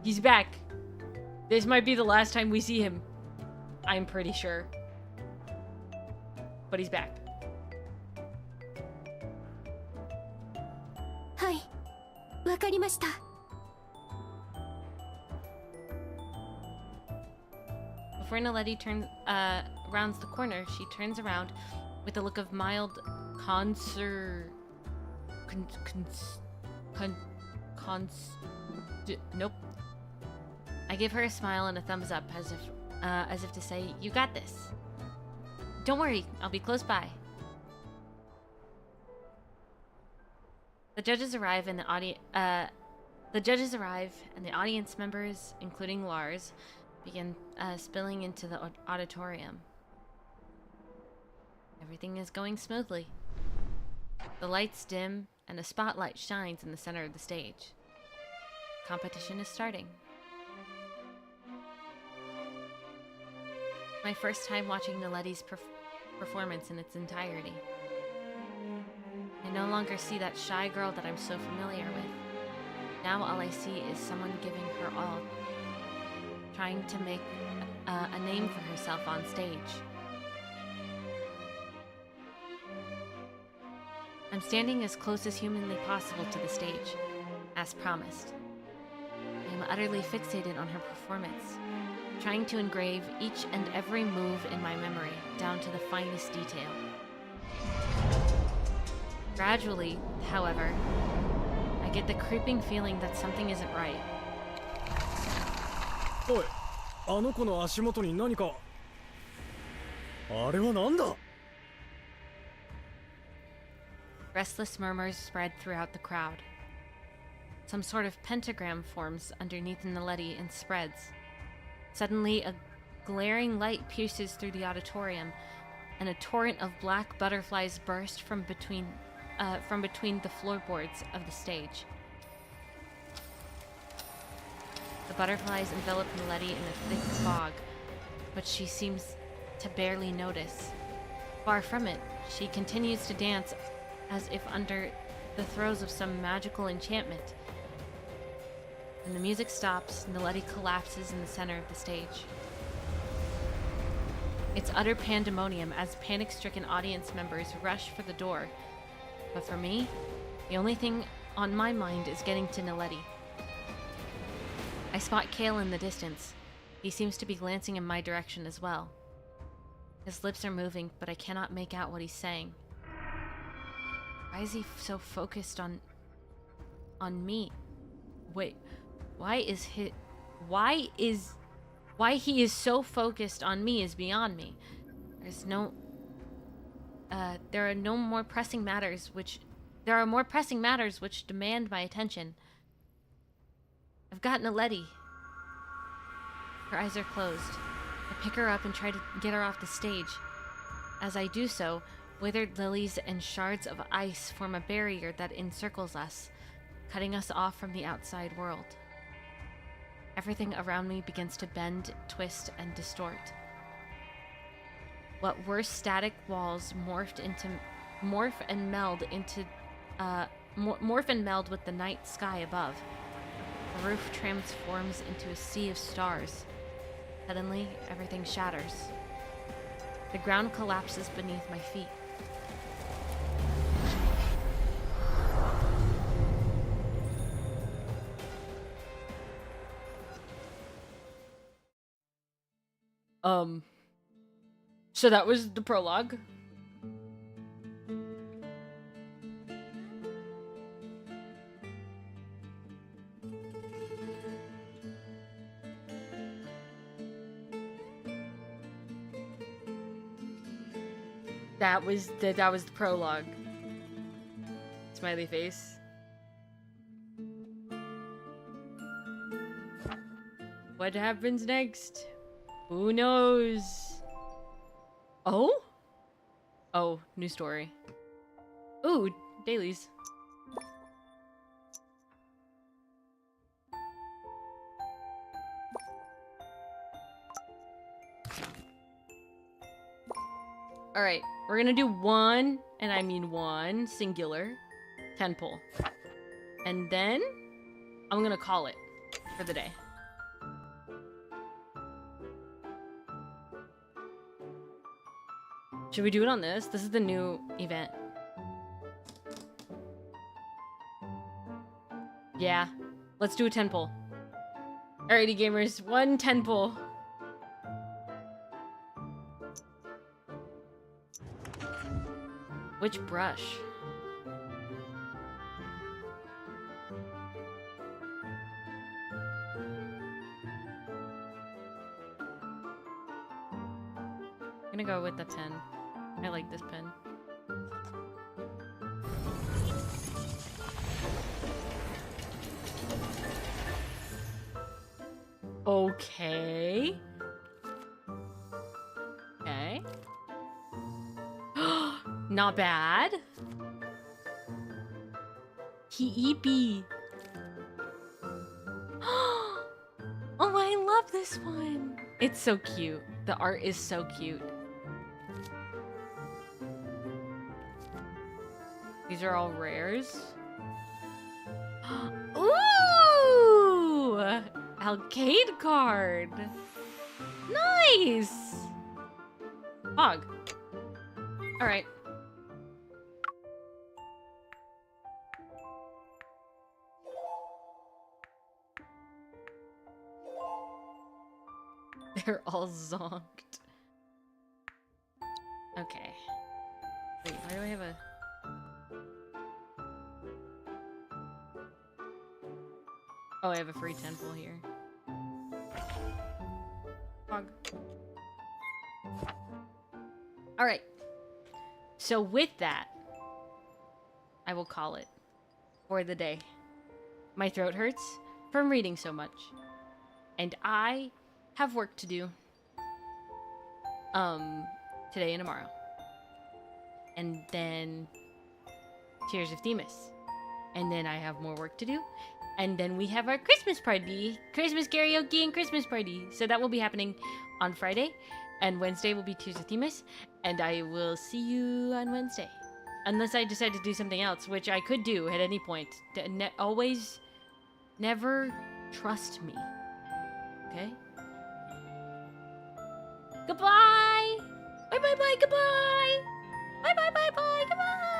He's back. This might be the last time we see him. I'm pretty sure. But he's back. はい、わかりました。Before Niletti rounds the corner, she turns around with a look of mild nope. I give her a smile and a thumbs up as if to say, "You got this. Don't worry, I'll be close by." The judges arrive and the audience members, including Lars, begin spilling into the auditorium. Everything is going smoothly. The lights dim and a spotlight shines in the center of the stage. Competition is starting. My first time watching Niletti's performance in its entirety. I no longer see that shy girl that I'm so familiar with. Now all I see is someone giving her all, trying to make a name for herself on stage. I'm standing as close as humanly possible to the stage, as promised. I am utterly fixated on her performance, trying to engrave each and every move in my memory, down to the finest detail. Gradually, however, I get the creeping feeling that something isn't right. おい、あの子の足元に何か。あれはなんだ? Restless murmurs spread throughout the crowd. Some sort of pentagram forms underneath Niletti and spreads. Suddenly, a glaring light pierces through the auditorium, and a torrent of black butterflies burst from between the floorboards of the stage. The butterflies envelop Naledi in a thick fog, but she seems to barely notice. Far from it, she continues to dance as if under the throes of some magical enchantment. When the music stops, Naledi collapses in the center of the stage. It's utter pandemonium as panic-stricken audience members rush for the door. But for me, the only thing on my mind is getting to Naledi. I spot Kale in the distance. He seems to be glancing in my direction as well. His lips are moving, but I cannot make out what he's saying. Why is he so focused on me? Wait, why he is so focused on me is beyond me. There are more pressing matters which demand my attention. I've got Naledi. Her eyes are closed. I pick her up and try to get her off the stage. As I do so, withered lilies and shards of ice form a barrier that encircles us, cutting us off from the outside world. Everything around me begins to bend, twist, and distort. What were static walls morph and meld with the night sky above. The roof transforms into a sea of stars. Suddenly, everything shatters. The ground collapses beneath my feet. So that was the prologue. That was the prologue. Smiley face. What happens next? Who knows? Oh? Oh, new story. Ooh, dailies. Alright, we're gonna do one, and I mean one, singular, 10 pull. And then, I'm gonna call it for the day. Should we do it on this? This is the new event. Yeah, let's do a 10 pull. Alrighty gamers, one 10 pull. Which brush? I'm gonna go with the pen. I like this pen. Okay. Okay. Not bad. Heeepy. Oh, I love this one. It's so cute. The art is so cute. These are all rares. Ooh! Alcade card. Nice! Hog. Alright. They're all zonked. Okay. Wait, why do I have a... Oh, I have a free 10 pull here. Hog. Alright. So with that, I will call it for the day. My throat hurts from reading so much. And I have work to do. Today and tomorrow. And then Tears of Themis. And then I have more work to do. And then we have our Christmas party, Christmas karaoke and Christmas party. So that will be happening on Friday, and Wednesday will be Tuesday Themis, and I will see you on Wednesday. Unless I decide to do something else, which I could do at any point. Always, never trust me. Okay? Goodbye! Bye bye bye, goodbye! Bye bye bye bye, goodbye!